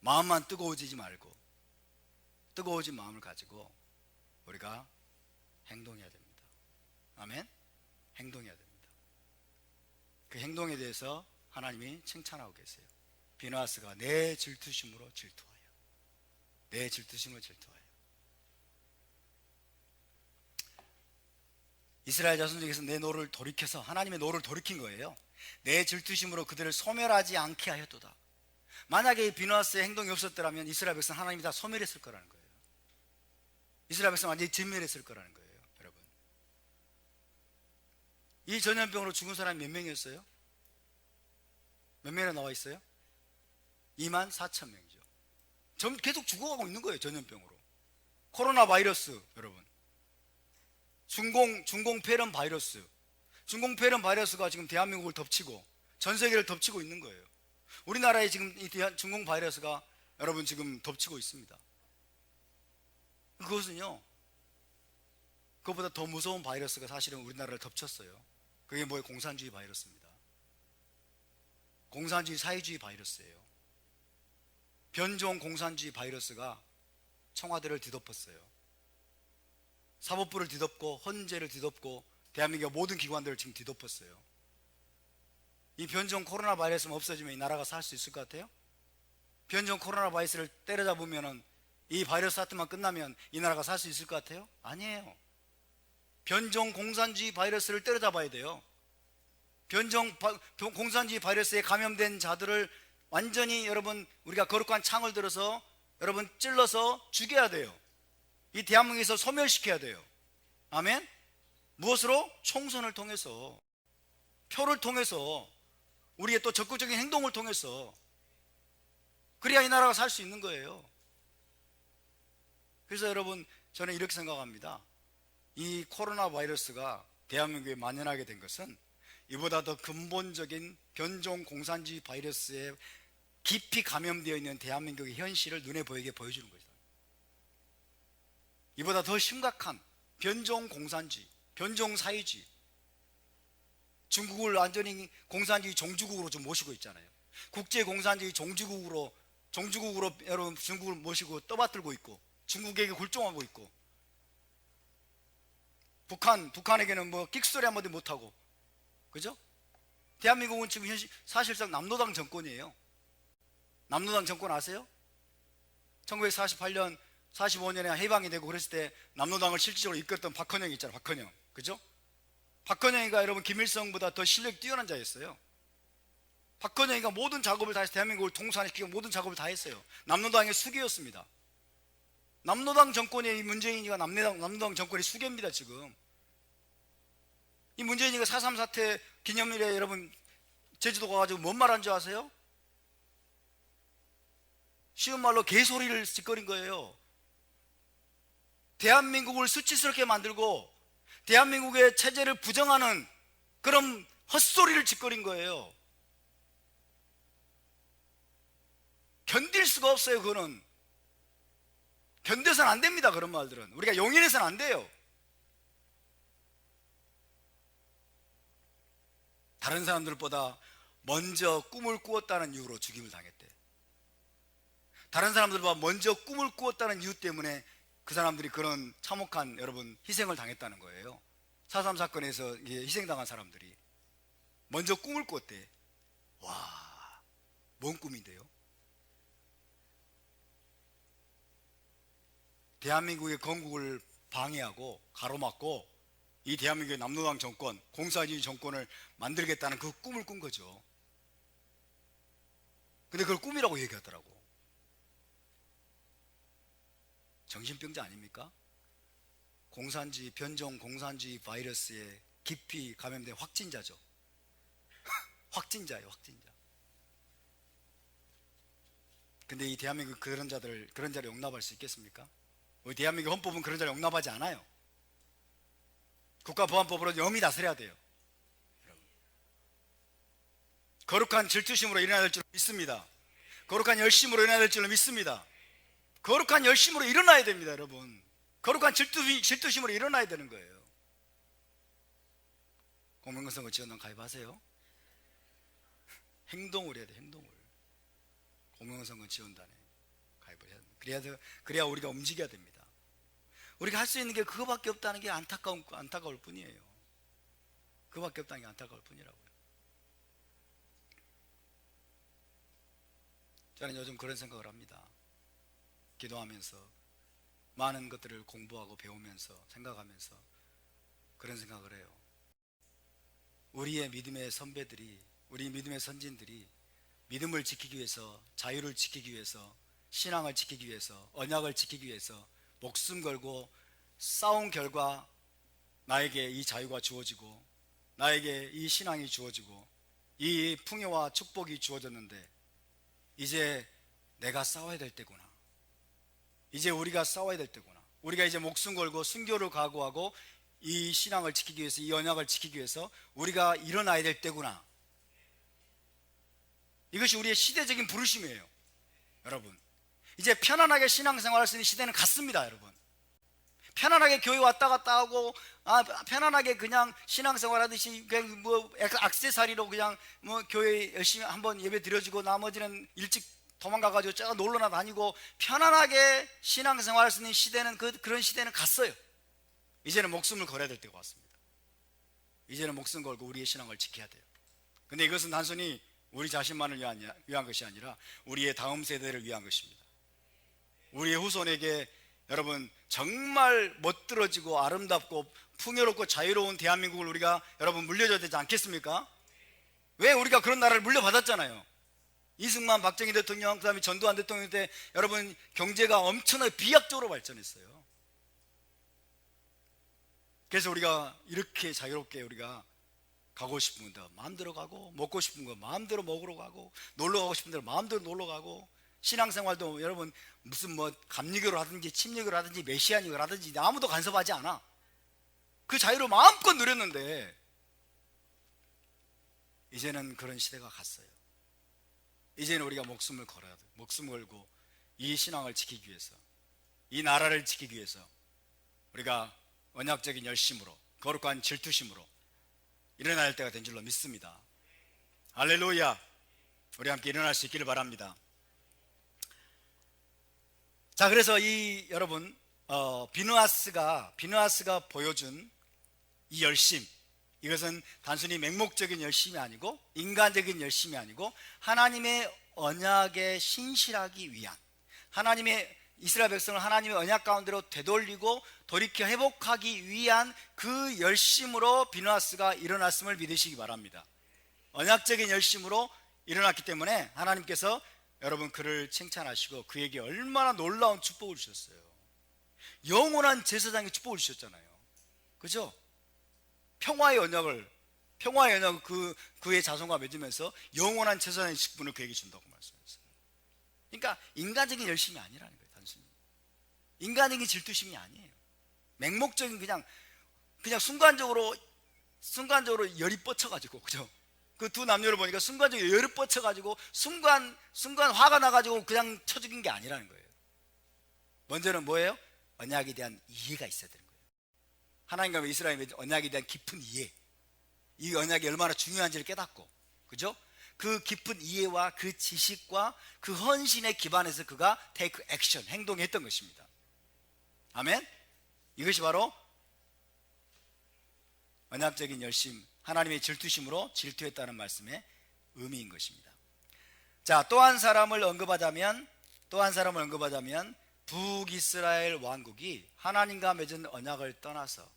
마음만 뜨거워지지 말고 뜨거워진 마음을 가지고 우리가 행동해야 됩니다. 아멘? 행동해야 됩니다. 그 행동에 대해서 하나님이 칭찬하고 계세요. 비나스가 내 질투심으로 질투하여, 내 질투심으로 질투하여. 이스라엘 자손 중에서 내 노를 돌이켜서, 하나님의 노를 돌이킨 거예요. 내 질투심으로 그들을 소멸하지 않게 하였도다. 만약에 비나스의 행동이 없었더라면 이스라엘 백성 하나님이 다 소멸했을 거라는 거예요. 이스라엘 백성 완전히 진멸했을 거라는 거예요. 여러분, 이 전염병으로 죽은 사람이 몇 명이었어요? 몇 명이나 나와 있어요? 24,000명이죠. 계속 죽어가고 있는 거예요. 전염병으로. 코로나 바이러스, 여러분, 중공폐렴 바이러스, 중공폐렴 바이러스가 지금 대한민국을 덮치고 전 세계를 덮치고 있는 거예요. 우리나라에 지금 이 중공 바이러스가 여러분 지금 덮치고 있습니다. 그것은요, 그것보다 더 무서운 바이러스가 사실은 우리나라를 덮쳤어요. 그게 뭐예요? 공산주의 바이러스입니다. 공산주의 사회주의 바이러스예요. 변종 공산주의 바이러스가 청와대를 뒤덮었어요. 사법부를 뒤덮고 헌재를 뒤덮고 대한민국의 모든 기관들을 지금 뒤덮었어요. 이 변종 코로나 바이러스만 없어지면 이 나라가 살 수 있을 것 같아요? 변종 코로나 바이러스를 때려잡으면은, 이 바이러스 사태만 끝나면 이 나라가 살 수 있을 것 같아요? 아니에요. 변종 공산주의 바이러스를 때려잡아야 돼요. 변종 공산주의 바이러스에 감염된 자들을 완전히 여러분 우리가 거룩한 창을 들어서 여러분 찔러서 죽여야 돼요. 이 대한민국에서 소멸시켜야 돼요. 아멘? 무엇으로? 총선을 통해서, 표를 통해서, 우리의 또 적극적인 행동을 통해서. 그래야 이 나라가 살 수 있는 거예요. 그래서 여러분, 저는 이렇게 생각합니다. 이 코로나 바이러스가 대한민국에 만연하게 된 것은 이보다 더 근본적인 변종 공산주의 바이러스에 깊이 감염되어 있는 대한민국의 현실을 눈에 보이게 보여주는 것이다. 이보다 더 심각한 변종 공산주의, 변종 사회주의, 중국을 완전히 공산주의 종주국으로 좀 모시고 있잖아요. 국제 공산주의 종주국으로 여러분 중국을 모시고 떠받들고 있고, 중국에게 굴종하고 있고, 북한에게는 뭐 끽소리 한마디 못하고, 그죠? 대한민국은 지금 사실상 남노당 정권이에요. 남노당 정권 아세요? 1948년 45년에 해방이 되고 그랬을 때 남노당을 실질적으로 이끌었던 박헌영이 있잖아요. 박헌영, 그죠? 박헌영이가 여러분 김일성보다 더 실력이 뛰어난 자였어요. 박헌영이가 모든 작업을 다 해서 대한민국을 통산시키고 모든 작업을 다 했어요. 남노당의 수괴였습니다. 남노당 정권의 문재인이가 남노당 정권의 수괴입니다. 지금 이 문재인이가 4.3 사태 기념일에 여러분 제주도 가가지고 뭔 말 한 줄 아세요? 쉬운 말로 개소리를 짓거린 거예요. 대한민국을 수치스럽게 만들고 대한민국의 체제를 부정하는 그런 헛소리를 짓거린 거예요. 견딜 수가 없어요. 그거는 견뎌서는 안 됩니다. 그런 말들은 우리가 용인해서는 안 돼요. 다른 사람들보다 먼저 꿈을 꾸었다는 이유로 죽임을 당했대. 다른 사람들보다 먼저 꿈을 꾸었다는 이유 때문에 그 사람들이 그런 참혹한 여러분 희생을 당했다는 거예요. 4.3 사건에서 희생당한 사람들이 먼저 꿈을 꿨대. 와, 뭔 꿈인데요? 대한민국의 건국을 방해하고 가로막고 이 대한민국의 남노당 정권, 공산주의 정권을 만들겠다는 그 꿈을 꾼 거죠. 근데 그걸 꿈이라고 얘기하더라고. 정신병자 아닙니까? 공산주의, 변종 공산주의 바이러스에 깊이 감염된 확진자죠. 확진자예요, 확진자. 근데 이 대한민국 그런 자를 용납할 수 있겠습니까? 우리 대한민국 헌법은 그런 자를 용납하지 않아요. 국가보안법으로 염히 다스려야 돼요. 거룩한 질투심으로 일어나야 될 줄 믿습니다. 거룩한 열심으로 일어나야 될 줄 믿습니다. 거룩한 열심으로 일어나야 됩니다, 여러분. 거룩한 질투심으로 일어나야 되는 거예요. 공명선거 지원단 가입하세요. 행동을 해야 돼, 행동을. 공명선거 지원단에 가입을 해야 됩니다. 그래야 우리가 움직여야 됩니다. 우리가 할 수 있는 게 그거밖에 없다는 게 안타까울 뿐이에요. 그거밖에 없다는 게 안타까울 뿐이라고요. 저는 요즘 그런 생각을 합니다. 기도하면서 많은 것들을 공부하고 배우면서 생각하면서 그런 생각을 해요. 우리의 믿음의 선배들이, 우리 믿음의 선진들이 믿음을 지키기 위해서, 자유를 지키기 위해서, 신앙을 지키기 위해서, 언약을 지키기 위해서 목숨 걸고 싸운 결과 나에게 이 자유가 주어지고 나에게 이 신앙이 주어지고 이 풍요와 축복이 주어졌는데 이제 내가 싸워야 될 때구나. 이제 우리가 싸워야 될 때구나. 우리가 이제 목숨 걸고 순교를 각오하고 이 신앙을 지키기 위해서, 이 언약을 지키기 위해서 우리가 일어나야 될 때구나. 이것이 우리의 시대적인 부르심이에요. 여러분, 이제 편안하게 신앙생활할 수 있는 시대는 갔습니다. 여러분, 편안하게 교회 왔다 갔다 하고 편안하게 그냥 신앙생활 하듯이 그냥 뭐 액세서리로 그냥 뭐 교회 열심히 한번 예배 드려주고 나머지는 일찍 도망가가지고 저 놀러나 다니고 편안하게 신앙생활 할 수 있는 시대는 그런 시대는 갔어요. 이제는 목숨을 걸어야 될 때가 왔습니다. 이제는 목숨 걸고 우리의 신앙을 지켜야 돼요. 근데 이것은 단순히 우리 자신만을 위한 것이 아니라 우리의 다음 세대를 위한 것입니다. 우리의 후손에게 여러분 정말 멋들어지고 아름답고 풍요롭고 자유로운 대한민국을 우리가 여러분 물려줘야 되지 않겠습니까? 왜 우리가 그런 나라를 물려받았잖아요. 이승만, 박정희 대통령, 그 다음에 전두환 대통령 때 여러분 경제가 엄청나게 비약적으로 발전했어요. 그래서 우리가 이렇게 자유롭게 우리가 가고 싶은 데 마음대로 가고, 먹고 싶은 거 마음대로 먹으러 가고, 놀러 가고 싶은 데로 마음대로 놀러 가고, 신앙생활도 여러분 무슨 뭐 감리교를 하든지 침례교를 하든지 메시아니교를 하든지 아무도 간섭하지 않아. 그 자유를 마음껏 누렸는데 이제는 그런 시대가 갔어요. 이제는 우리가 목숨을 걸어야 돼. 목숨 걸고 이 신앙을 지키기 위해서, 이 나라를 지키기 위해서 우리가 언약적인 열심으로, 거룩한 질투심으로 일어날 때가 된 줄로 믿습니다. 할렐루야. 우리 함께 일어날 수 있기를 바랍니다. 자, 그래서 이 여러분 비느하스가 보여준 이 열심, 이것은 단순히 맹목적인 열심이 아니고 인간적인 열심이 아니고 하나님의 언약에 신실하기 위한, 하나님의 이스라엘 백성을 하나님의 언약 가운데로 되돌리고 돌이켜 회복하기 위한 그 열심으로 비느하스가 일어났음을 믿으시기 바랍니다. 언약적인 열심으로 일어났기 때문에 하나님께서 여러분 그를 칭찬하시고 그에게 얼마나 놀라운 축복을 주셨어요. 영원한 제사장의 축복을 주셨잖아요. 그죠? 평화의 언약을 그의 자손과 맺으면서 영원한 제사장의 직분을 그에게 준다고 말씀했어요. 그러니까 인간적인 열심이 아니라는 거예요. 단순히 인간적인 질투심이 아니에요. 맹목적인 그냥 순간적으로 열이 뻗쳐가지고, 그죠? 그 두 남녀를 보니까 순간적으로 열이 뻗쳐가지고 순간 화가 나가지고 그냥 쳐 죽인 게 아니라는 거예요. 먼저는 뭐예요? 언약에 대한 이해가 있어야 되는 거예요. 하나님과 이스라엘의 언약에 대한 깊은 이해, 이 언약이 얼마나 중요한지를 깨닫고, 그죠? 그 깊은 이해와 그 지식과 그 헌신에 기반해서 그가 take action, 행동했던 것입니다. 아멘. 이것이 바로 언약적인 열심, 하나님의 질투심으로 질투했다는 말씀의 의미인 것입니다. 자, 또 한 사람을 언급하자면 북이스라엘 왕국이 하나님과 맺은 언약을 떠나서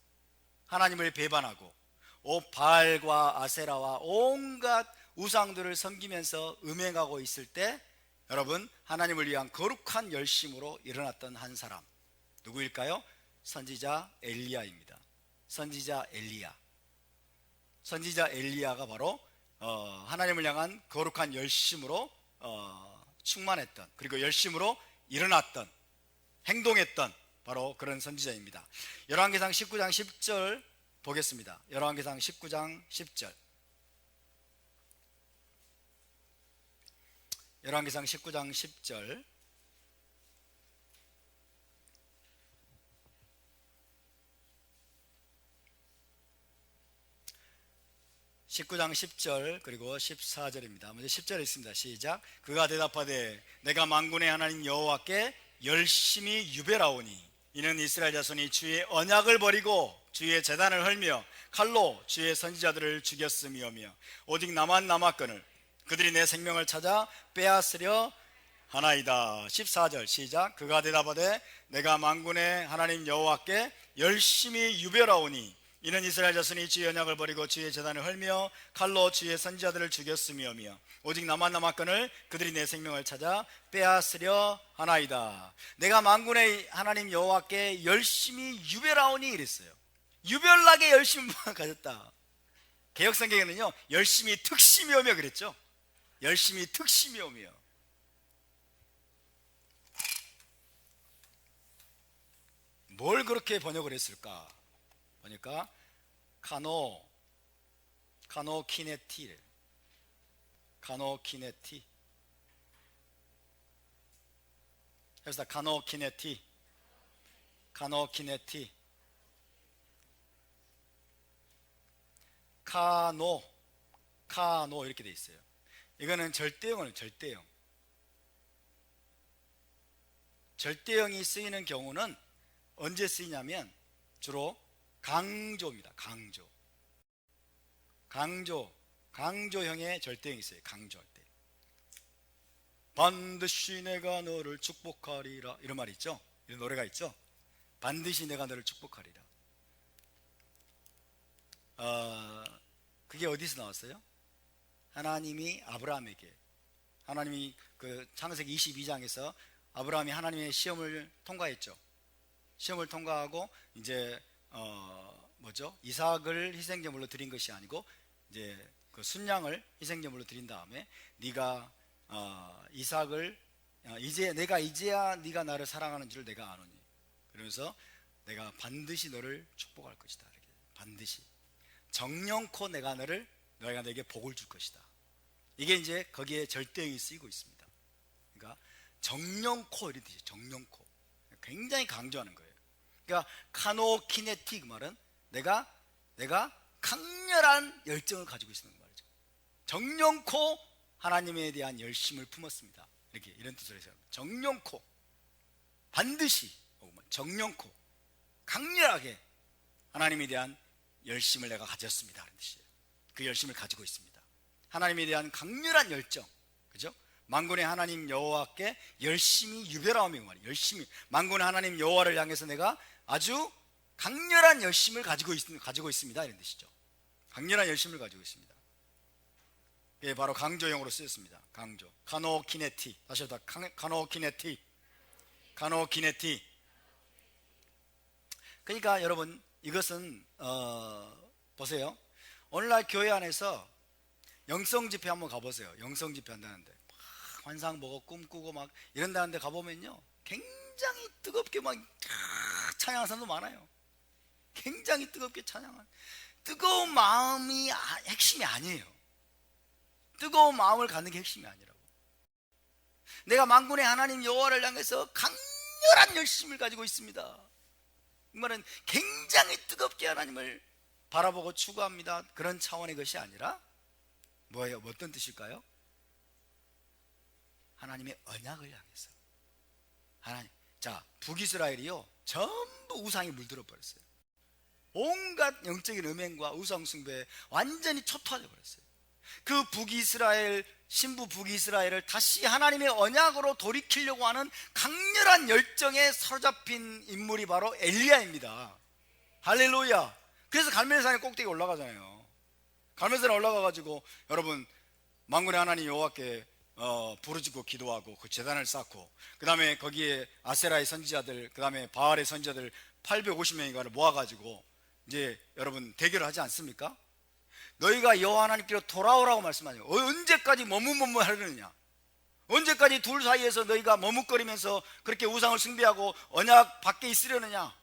하나님을 배반하고 바알과 아세라와 온갖 우상들을 섬기면서 음행하고 있을 때, 여러분, 하나님을 위한 거룩한 열심으로 일어났던 한 사람, 누구일까요? 선지자 엘리야입니다. 선지자 엘리야가 바로 하나님을 향한 거룩한 열심으로 충만했던, 그리고 열심으로 일어났던, 행동했던 바로 그런 선지자입니다. 열왕기상 19장 10절 보겠습니다. 열왕기상 19장 10절. 열왕기상 19장 10절. (19장 10절) 그리고 14절입니다. 먼저 10절 있습니다. 시작. 그가 대답하되 내가 만군의 하나님 여호와께 열심히 유별하오니 이는 이스라엘 자손이 주의 언약을 버리고 주의 제단을 헐며 칼로 주의 선지자들을 죽였음이오며 오직 나만 남았거늘 그들이 내 생명을 찾아 빼앗으려 하나이다. 14절 시작. 그가 대답하되 내가 만군의 하나님 여호와께 열심히 유별하오니 이는 이스라엘 자손이 주의 언약을 버리고 주의 제단을 헐며 칼로 주의 선지자들을 죽였음이오며 오직 나만 남았거늘 그들이 내 생명을 찾아 빼앗으려 하나이다. 내가 만군의 하나님 여호와께 열심히 유별하오니 이랬어요. 유별나게 열심을 가졌다. 개역성경에는요 열심히 특심이 오며 그랬죠. 열심히 특심이 오며. 뭘 그렇게 번역을 했을까 보니까 카노키네티 그래서 카노키네티 카노 이렇게 돼 있어요. 이거는 절대형은 절대형이 쓰이는 경우는 언제 쓰이냐면 주로 강조입니다. 강조형의 절대형이 있어요. 강조할 때 반드시 내가 너를 축복하리라 이런 말이 있죠. 이런 노래가 있죠. 반드시 내가 너를 축복하리라. 그게 어디서 나왔어요? 하나님이 아브라함에게, 하나님이 그 창세기 22장에서 아브라함이 하나님의 시험을 통과했죠. 시험을 통과하고 이제 이삭을 희생제물로 드린 것이 아니고 이제 그 순양을 희생제물로 드린 다음에 네가 이삭을 이제야 네가 나를 사랑하는 줄 내가 아노니 그러면서 내가 반드시 너를 축복할 것이다. 이렇게 반드시 정령코 내가 내게 복을 줄 것이다. 이게 이제 거기에 절대형이 쓰이고 있습니다. 그러니까 정령코 이런 뜻이에요. 정령코. 굉장히 강조하는 거예요. 그러니까 카노키네틱 말은 내가 강렬한 열정을 가지고 있는 말이죠. 정령코 하나님에 대한 열심을 품었습니다. 이런 뜻으로 해서 정령코 반드시 정령코 강렬하게 하나님에 대한 열심을 내가 가졌습니다. 그런 뜻이에요. 그 열심을 가지고 있습니다. 하나님에 대한 강렬한 열정, 그죠? 만군의 하나님 여호와께 열심히 유별하오며 말이에요. 열심히 만군의 하나님 여호와를 향해서 내가 아주 강렬한 열심을 가지고 있습니다. 이런 뜻이죠. 강렬한 열심을 가지고 있습니다. 예, 바로 강조형으로 쓰였습니다. 강조. 카노키네티. 다시 한번 카노키네티. 그러니까 여러분 이것은 보세요. 오늘날 교회 안에서 영성 집회 한번 가보세요. 영성 집회 한다는데 환상 보고 꿈꾸고 막 이런다는데 가보면요 굉장히 뜨겁게 막 찬양하는 사람도 많아요. 굉장히 뜨겁게 찬양하는 뜨거운 마음이 핵심이 아니에요. 뜨거운 마음을 갖는 게 핵심이 아니라고. 내가 만군의 하나님 여호와를 향해서 강렬한 열심을 가지고 있습니다. 이 말은 굉장히 뜨겁게 하나님을 바라보고 추구합니다. 그런 차원의 것이 아니라 뭐예요? 어떤 뜻일까요? 하나님의 언약을 향해서. 하나님, 자, 북이스라엘이요 전부 우상에 물들어 버렸어요. 온갖 영적인 음행과 우상 숭배에 완전히 초토화돼 버렸어요. 그 북이스라엘, 신부 북이스라엘을 다시 하나님의 언약으로 돌이키려고 하는 강렬한 열정에 사로잡힌 인물이 바로 엘리야입니다. 할렐루야. 그래서 갈멜산의 꼭대기에 올라가잖아요. 갈멜산에 올라가가지고 여러분 만군의 하나님 여호와께 부르짖고 기도하고 그 제단을 쌓고, 그 다음에 거기에 아세라의 선지자들, 그 다음에 바알의 선지자들 850명인가를 모아가지고 이제 여러분 대결을 하지 않습니까? 너희가 여호와 하나님께로 돌아오라고 말씀하죠. 언제까지 머뭇머뭇하려느냐? 언제까지 둘 사이에서 너희가 머뭇거리면서 그렇게 우상을 숭배하고 언약 밖에 있으려느냐?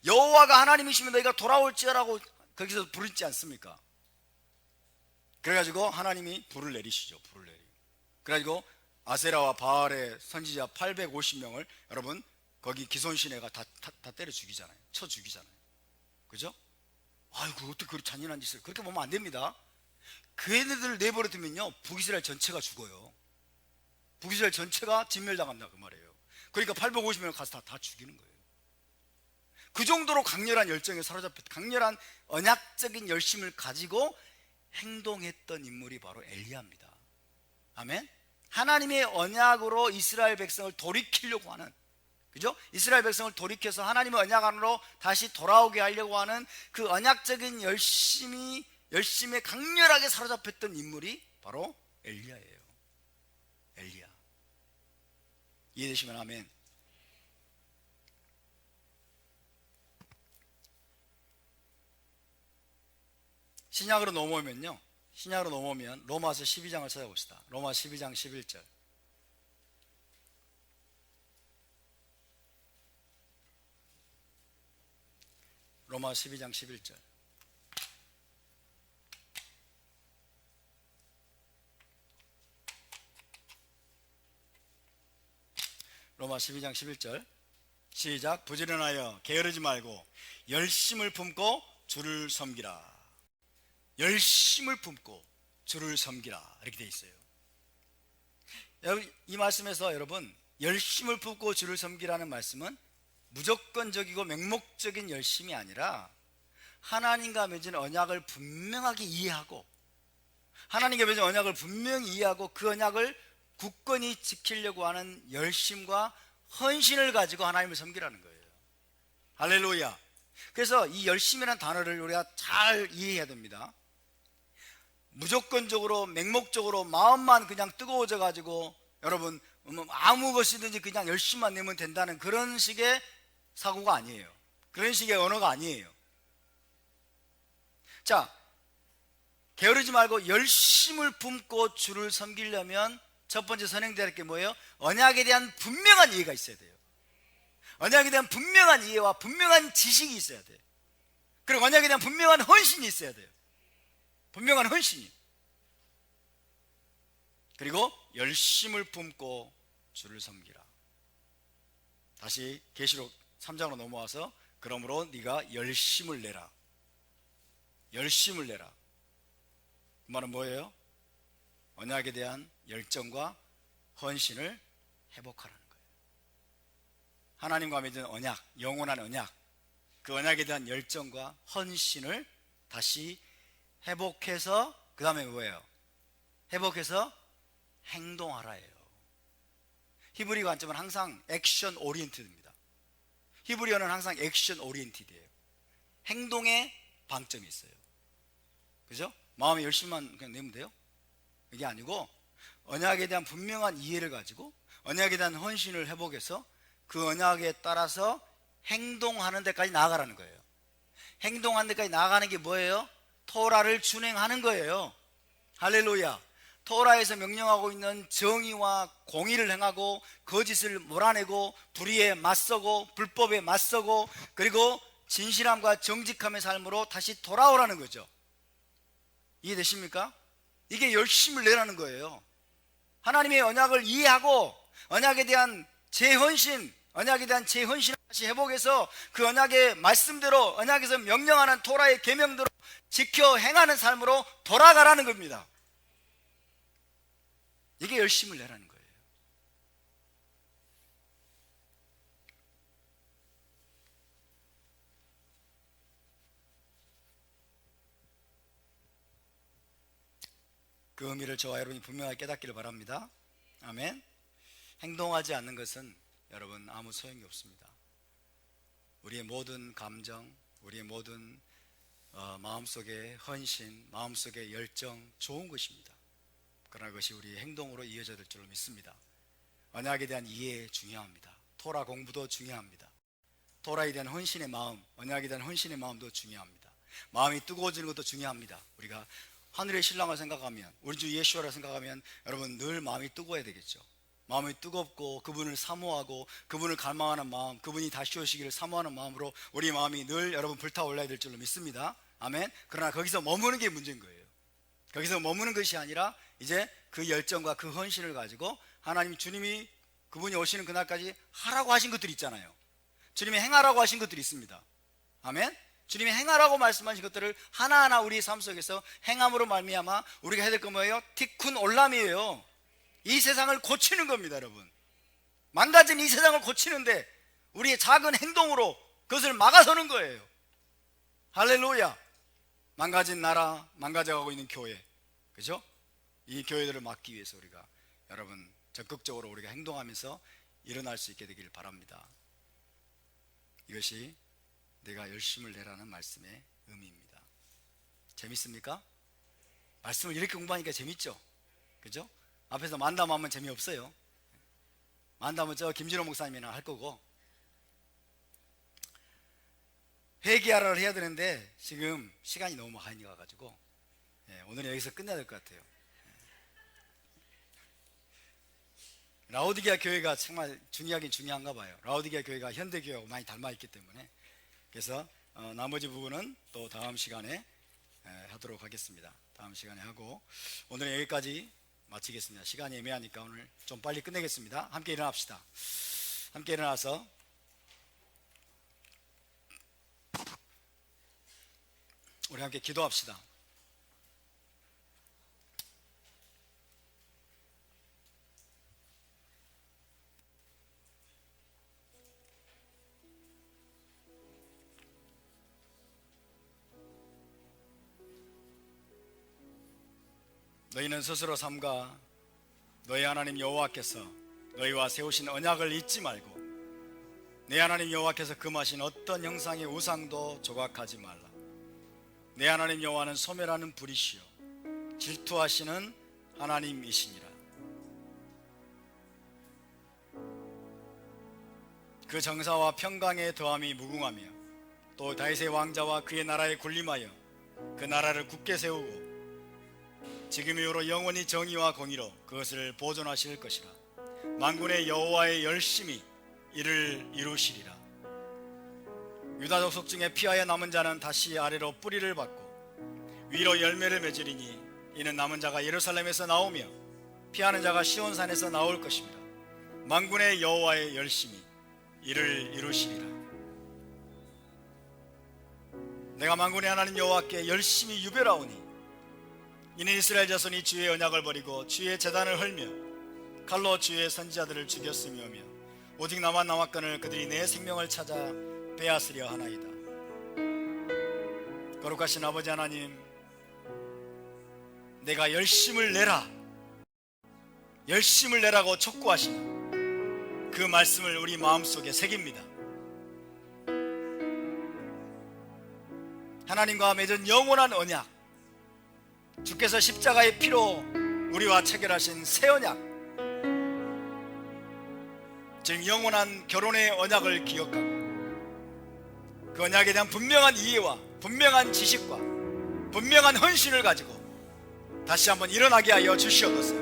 여호와가 하나님이시면 너희가 돌아올지라고 거기서 부르지 않습니까? 그래가지고 하나님이 불을 내리시죠. 불을 내리고, 그래가지고 아세라와 바알의 선지자 850명을 여러분 거기 기손시내가 다 때려 죽이잖아요. 쳐 죽이잖아요. 그죠? 아이고, 어떻게 그렇게 잔인한 짓을, 그렇게 보면 안 됩니다. 그 애들을 내버려두면요 북이스라엘 전체가 죽어요. 북이스라엘 전체가 진멸당한다 그 말이에요. 그러니까 850명을 가서 다 죽이는 거예요. 그 정도로 강렬한 열정에 사로잡혔, 강렬한 언약적인 열심을 가지고 행동했던 인물이 바로 엘리야입니다. 아멘. 하나님의 언약으로 이스라엘 백성을 돌이키려고 하는, 그죠? 이스라엘 백성을 돌이켜서 하나님의 언약 안으로 다시 돌아오게 하려고 하는 그 언약적인 열심에 강렬하게 사로잡혔던 인물이 바로 엘리야예요. 엘리야. 이해되시면 아멘. 신약으로 넘어오면요, 신약으로 넘어오면 로마서 12장을 찾아봅시다. 로마 12장 11절. 로마 12장 11절. 로마 12장 11절 시작. 부지런하여 게으르지 말고 열심을 품고 주를 섬기라. 열심을 품고 주를 섬기라, 이렇게 돼 있어요. 이 말씀에서 여러분 열심을 품고 주를 섬기라는 말씀은 무조건적이고 맹목적인 열심이 아니라 하나님과 맺은 언약을 분명하게 이해하고, 하나님과 맺은 언약을 분명히 이해하고 그 언약을 굳건히 지키려고 하는 열심과 헌신을 가지고 하나님을 섬기라는 거예요. 할렐루야. 그래서 이 열심이라는 단어를 우리가 잘 이해해야 됩니다. 무조건적으로 맹목적으로 마음만 그냥 뜨거워져 가지고 여러분 아무 것이든지 그냥 열심만 내면 된다는 그런 식의 사고가 아니에요. 그런 식의 언어가 아니에요. 자, 게으르지 말고 열심을 품고 주를 섬기려면 첫 번째 선행돼야 할 게 뭐예요? 언약에 대한 분명한 이해가 있어야 돼요. 언약에 대한 분명한 이해와 분명한 지식이 있어야 돼요. 그리고 언약에 대한 분명한 헌신이 있어야 돼요. 분명한 헌신이. 그리고 열심을 품고 주를 섬기라. 다시 계시록 3장으로 넘어와서 그러므로 네가 열심을 내라. 열심을 내라. 그 말은 뭐예요? 언약에 대한 열정과 헌신을 회복하라는 거예요. 하나님과 맺은 언약, 영원한 언약, 그 언약에 대한 열정과 헌신을 다시 회복해서 그 다음에 뭐예요? 회복해서 행동하라예요. 히브리 관점은 항상 액션 오리엔티드입니다. 히브리어는 항상 액션 오리엔티드예요. 행동에 방점이 있어요. 그죠? 마음의 열심만 그냥 내면 돼요? 이게 아니고 언약에 대한 분명한 이해를 가지고 언약에 대한 헌신을 회복해서 그 언약에 따라서 행동하는 데까지 나아가라는 거예요. 행동하는 데까지 나아가는 게 뭐예요? 토라를 준행하는 거예요. 할렐루야. 토라에서 명령하고 있는 정의와 공의를 행하고 거짓을 몰아내고 불의에 맞서고 불법에 맞서고 그리고 진실함과 정직함의 삶으로 다시 돌아오라는 거죠. 이해되십니까? 이게 열심을 내라는 거예요. 하나님의 언약을 이해하고 언약에 대한 재헌신, 언약에 대한 재헌신을 다시 회복해서 그 언약의 말씀대로 언약에서 명령하는 토라의 계명대로 지켜 행하는 삶으로 돌아가라는 겁니다. 이게 열심을 내라는 거예요. 그 의미를 저와 여러분이 분명하게 깨닫기를 바랍니다. 아멘. 행동하지 않는 것은 여러분 아무 소용이 없습니다. 우리의 모든 감정, 우리의 모든 마음속의 헌신, 마음속의 열정 좋은 것입니다. 그러나 그것이 우리의 행동으로 이어져야 될 줄로 믿습니다. 언약에 대한 이해 중요합니다. 토라 공부도 중요합니다. 토라에 대한 헌신의 마음, 언약에 대한 헌신의 마음도 중요합니다. 마음이 뜨거워지는 것도 중요합니다. 우리가 하늘의 신랑을 생각하면, 우리 주 예수를 생각하면 여러분 늘 마음이 뜨거워야 되겠죠. 마음이 뜨겁고 그분을 사모하고 그분을 갈망하는 마음, 그분이 다시 오시기를 사모하는 마음으로 우리 마음이 늘 여러분 불타올라야 될 줄로 믿습니다. 아멘. 그러나 거기서 머무는 게 문제인 거예요. 거기서 머무는 것이 아니라 이제 그 열정과 그 헌신을 가지고 하나님, 주님이 그분이 오시는 그날까지 하라고 하신 것들이 있잖아요. 주님이 행하라고 하신 것들이 있습니다. 아멘. 주님이 행하라고 말씀하신 것들을 하나하나 우리 삶 속에서 행함으로 말미암아 우리가 해야 될 건 뭐예요? 티쿤 올람이에요. 이 세상을 고치는 겁니다. 여러분, 망가진 이 세상을 고치는데 우리의 작은 행동으로 그것을 막아서는 거예요. 할렐루야. 망가진 나라, 망가져가고 있는 교회, 그죠? 이 교회들을 막기 위해서 우리가 여러분 적극적으로 우리가 행동하면서 일어날 수 있게 되길 바랍니다. 이것이 내가 열심을 내라는 말씀의 의미입니다. 재밌습니까? 말씀을 이렇게 공부하니까 재밌죠? 그죠? 앞에서 만담하면 재미없어요. 만담은 저 김진호 목사님이나 할 거고, 회개하라를 해야 되는데 지금 시간이 너무 많이 가가지고 오늘은 여기서 끝내야 될 것 같아요. 라오디게아 교회가 정말 중요하긴 중요한가 봐요. 라오디게아 교회가 현대교회하고 많이 닮아있기 때문에. 그래서 나머지 부분은 또 다음 시간에 하도록 하겠습니다. 다음 시간에 하고 오늘은 여기까지 마치겠습니다. 시간이 애매하니까 오늘 좀 빨리 끝내겠습니다. 함께 일어납시다. 함께 일어나서 우리 함께 기도합시다. 너희는 스스로 삼가 너희 하나님 여호와께서 너희와 세우신 언약을 잊지 말고 내 하나님 여호와께서 금하신 어떤 형상의 우상도 조각하지 말라. 내 하나님 여호와는 소멸하는 불이시요 질투하시는 하나님이시니라. 그 정사와 평강의 더함이 무궁하며 또 다윗의 왕자와 그의 나라에 군림하여 그 나라를 굳게 세우고 지금 이후로 영원히 정의와 공의로 그것을 보존하실 것이라. 만군의 여호와의 열심히 이를 이루시리라. 유다족 속 중에 피하여 남은 자는 다시 아래로 뿌리를 받고 위로 열매를 맺으리니 이는 남은 자가 예루살렘에서 나오며 피하는 자가 시온산에서 나올 것입니다. 만군의 여호와의 열심히 이를 이루시리라. 내가 만군의 하나님 여호와께 열심히 유별하오니 이는 이스라엘 자손이 주의 언약을 버리고 주의 제단을 헐며 칼로 주의 선지자들을 죽였으며며 오직 나만 남았거늘 그들이 내 생명을 찾아 빼앗으려 하나이다. 거룩하신 아버지 하나님, 내가 열심을 내라, 열심을 내라고 촉구하시는 그 말씀을 우리 마음속에 새깁니다. 하나님과 맺은 영원한 언약, 주께서 십자가의 피로 우리와 체결하신 새 언약, 지금 영원한 결혼의 언약을 기억하고 그 언약에 대한 분명한 이해와 분명한 지식과 분명한 헌신을 가지고 다시 한번 일어나게 하여 주시옵소서.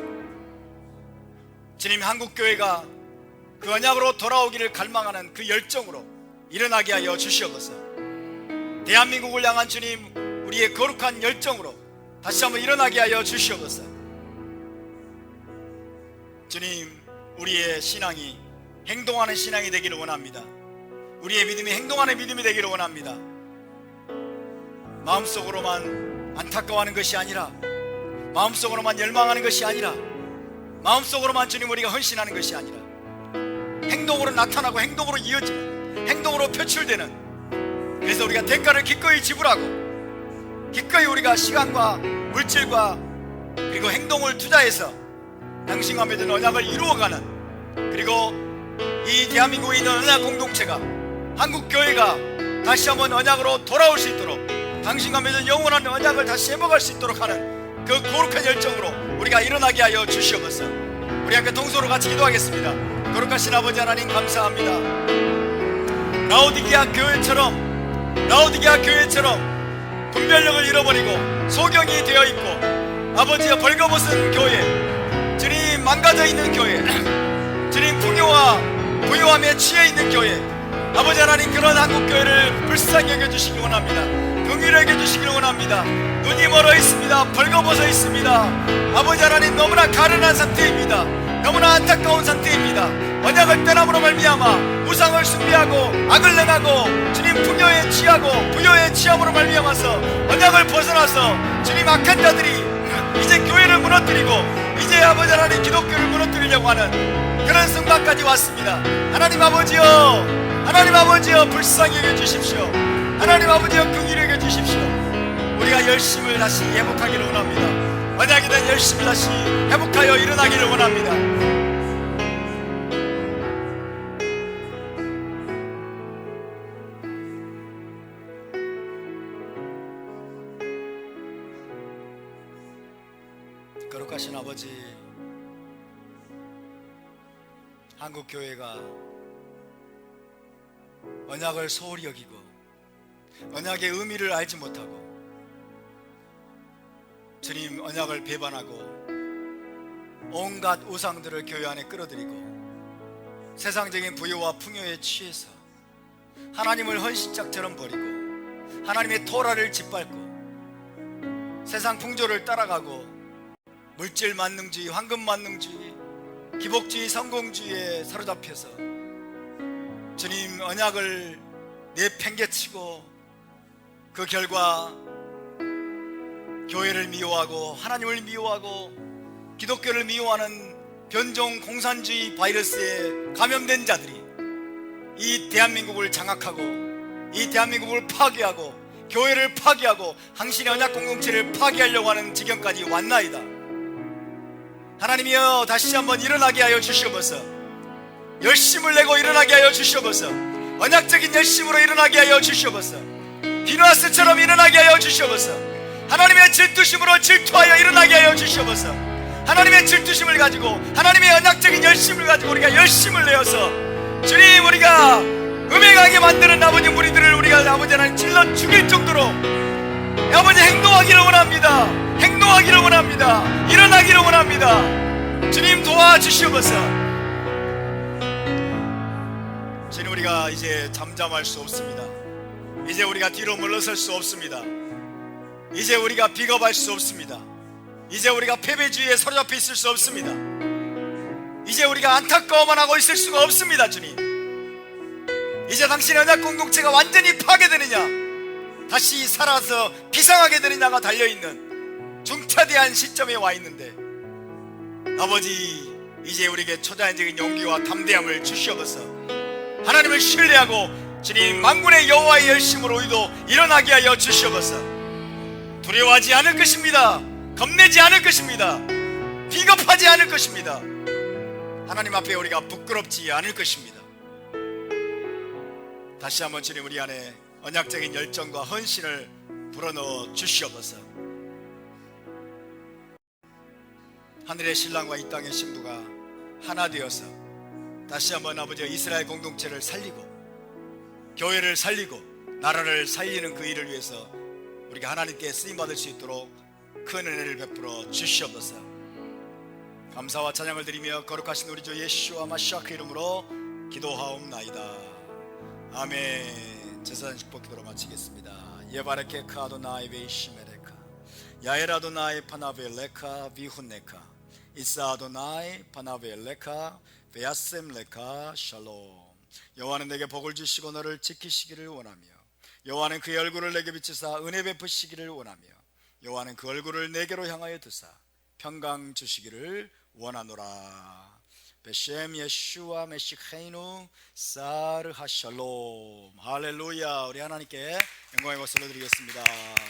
주님, 한국교회가 그 언약으로 돌아오기를 갈망하는 그 열정으로 일어나게 하여 주시옵소서. 대한민국을 향한 주님, 우리의 거룩한 열정으로 다시 한번 일어나게 하여 주시옵소서. 주님, 우리의 신앙이 행동하는 신앙이 되기를 원합니다. 우리의 믿음이 행동하는 믿음이 되기를 원합니다. 마음속으로만 안타까워하는 것이 아니라, 마음속으로만 열망하는 것이 아니라 마음속으로만 주님 우리가 헌신하는 것이 아니라 행동으로 나타나고 행동으로 이어지는, 행동으로 표출되는, 그래서 우리가 대가를 기꺼이 지불하고 기꺼이 우리가 시간과 물질과 그리고 행동을 투자해서 당신과 맺은 언약을 이루어가는, 그리고 이 대한민국에 있는 언약 공동체가, 한국교회가 다시 한번 언약으로 돌아올 수 있도록, 당신과 맺은 영원한 언약을 다시 회복할 수 있도록 하는 그 거룩한 열정으로 우리가 일어나게 하여 주시옵소서. 우리 함께 동서로 같이 기도하겠습니다. 거룩하신 아버지 하나님 감사합니다. 라오디게아 교회처럼 분별력을 잃어버리고 소경이 되어 있고 아버지여 벌거벗은 교회, 주님 망가져 있는 교회, 주님 풍요와 부요함에 취해 있는 교회, 아버지 하나님 그런 한국교회를 불쌍히 여겨주시기 원합니다. 긍휼히 여겨주시기를 원합니다. 눈이 멀어 있습니다. 벌거벗어 있습니다. 아버지 하나님 너무나 가련한 상태입니다. 너무나 안타까운 상태입니다. 언약을 떠남으로 말미암아 우상을 숭배하고 악을 행하고 주님 풍요에 취하고 부요에 취함으로 말미암아서 언약을 벗어나서 주님 악한 자들이 이제 교회를 무너뜨리고 이제 아버지 하나님 기독교를 무너뜨리려고 하는 그런 순간까지 왔습니다. 하나님 아버지여 불쌍히 여겨주십시오. 하나님 아버지여 긍휼히 여겨주십시오. 우리가 열심을 다시 회복하기를 원합니다. 언약에 대한 열심을 다시 회복하여 일어나기를 원합니다. 거룩하신 아버지, 한국교회가 언약을 소홀히 여기고 언약의 의미를 알지 못하고 주님 언약을 배반하고 온갖 우상들을 교회 안에 끌어들이고 세상적인 부요와 풍요에 취해서 하나님을 헌신짝처럼 버리고 하나님의 토라를 짓밟고 세상 풍조를 따라가고 물질 만능주의, 황금 만능주의, 기복주의, 성공주의에 사로잡혀서 주님 언약을 내팽개치고 그 결과 교회를 미워하고 하나님을 미워하고 기독교를 미워하는 변종 공산주의 바이러스에 감염된 자들이 이 대한민국을 장악하고 이 대한민국을 파괴하고 교회를 파괴하고 당신의 언약 공동체를 파괴하려고 하는 지경까지 왔나이다. 하나님이여 다시 한번 일어나게 하여 주시옵소서. 열심을 내고 일어나게 하여 주시옵소서. 언약적인 열심으로 일어나게 하여 주시옵소서. 비누아스처럼 일어나게 하여 주시옵소서. 하나님의 질투심으로 질투하여 일어나게 하여 주시옵소서. 하나님의 질투심을 가지고 하나님의 언약적인 열심을 가지고 우리가 열심을 내어서 주님 우리가 음행하게 만드는 아버지 무리들을 우리가 아버지 하나님 찔러 죽일 정도로 아버지 행동하기를 원합니다. 행동하기를 원합니다. 일어나기를 원합니다. 주님 도와주시옵소서. 주님 우리가 이제 잠잠할 수 없습니다. 이제 우리가 뒤로 물러설 수 없습니다. 이제 우리가 비겁할 수 없습니다. 이제 우리가 패배주의에 사로잡혀 있을 수 없습니다. 이제 우리가 안타까워만 하고 있을 수가 없습니다. 주님 이제 당신의 언약 공동체가 완전히 파괴되느냐 다시 살아서 비상하게 되느냐가 달려있는 중차대한 시점에 와 있는데 아버지 이제 우리에게 초자연적인 용기와 담대함을 주시옵소서. 하나님을 신뢰하고 주님 만군의 여호와의 열심으로 우리도 일어나게 하여 주시옵소서. 두려워하지 않을 것입니다. 겁내지 않을 것입니다. 비겁하지 않을 것입니다. 하나님 앞에 우리가 부끄럽지 않을 것입니다. 다시 한번 주님 우리 안에 언약적인 열정과 헌신을 불어넣어 주시옵소서. 하늘의 신랑과 이 땅의 신부가 하나 되어서 다시 한번 아버지 이스라엘 공동체를 살리고 교회를 살리고 나라를 살리는 그 일을 위해서 우리가 하나님께 쓰임받을 수 있도록 큰 은혜를 베풀어 주시옵소서. 감사와 찬양을 드리며 거룩하신 우리 주 예수와 마시아 그 이름으로 기도하옵나이다. 아멘. 제사장 축복 기도로 마치겠습니다. 예바레케 카도나이 베이시메레카 야에라도나이 파나벨레카 비훈네카 이사도나이 파나벨레카 베야셈레카 샬롬. 여호와는 내게 복을 주시고 너를 지키시기를 원하며 여호와는 그의 얼굴을 내게 비추사 은혜 베푸시기를 원하며 여호와는 그 얼굴을 내게로 향하여 두사 평강 주시기를 원하노라. 베셈 예슈와 메시케이누 사르하 샬롬. 할렐루야. 우리 하나님께 영광의 박수를 드리겠습니다.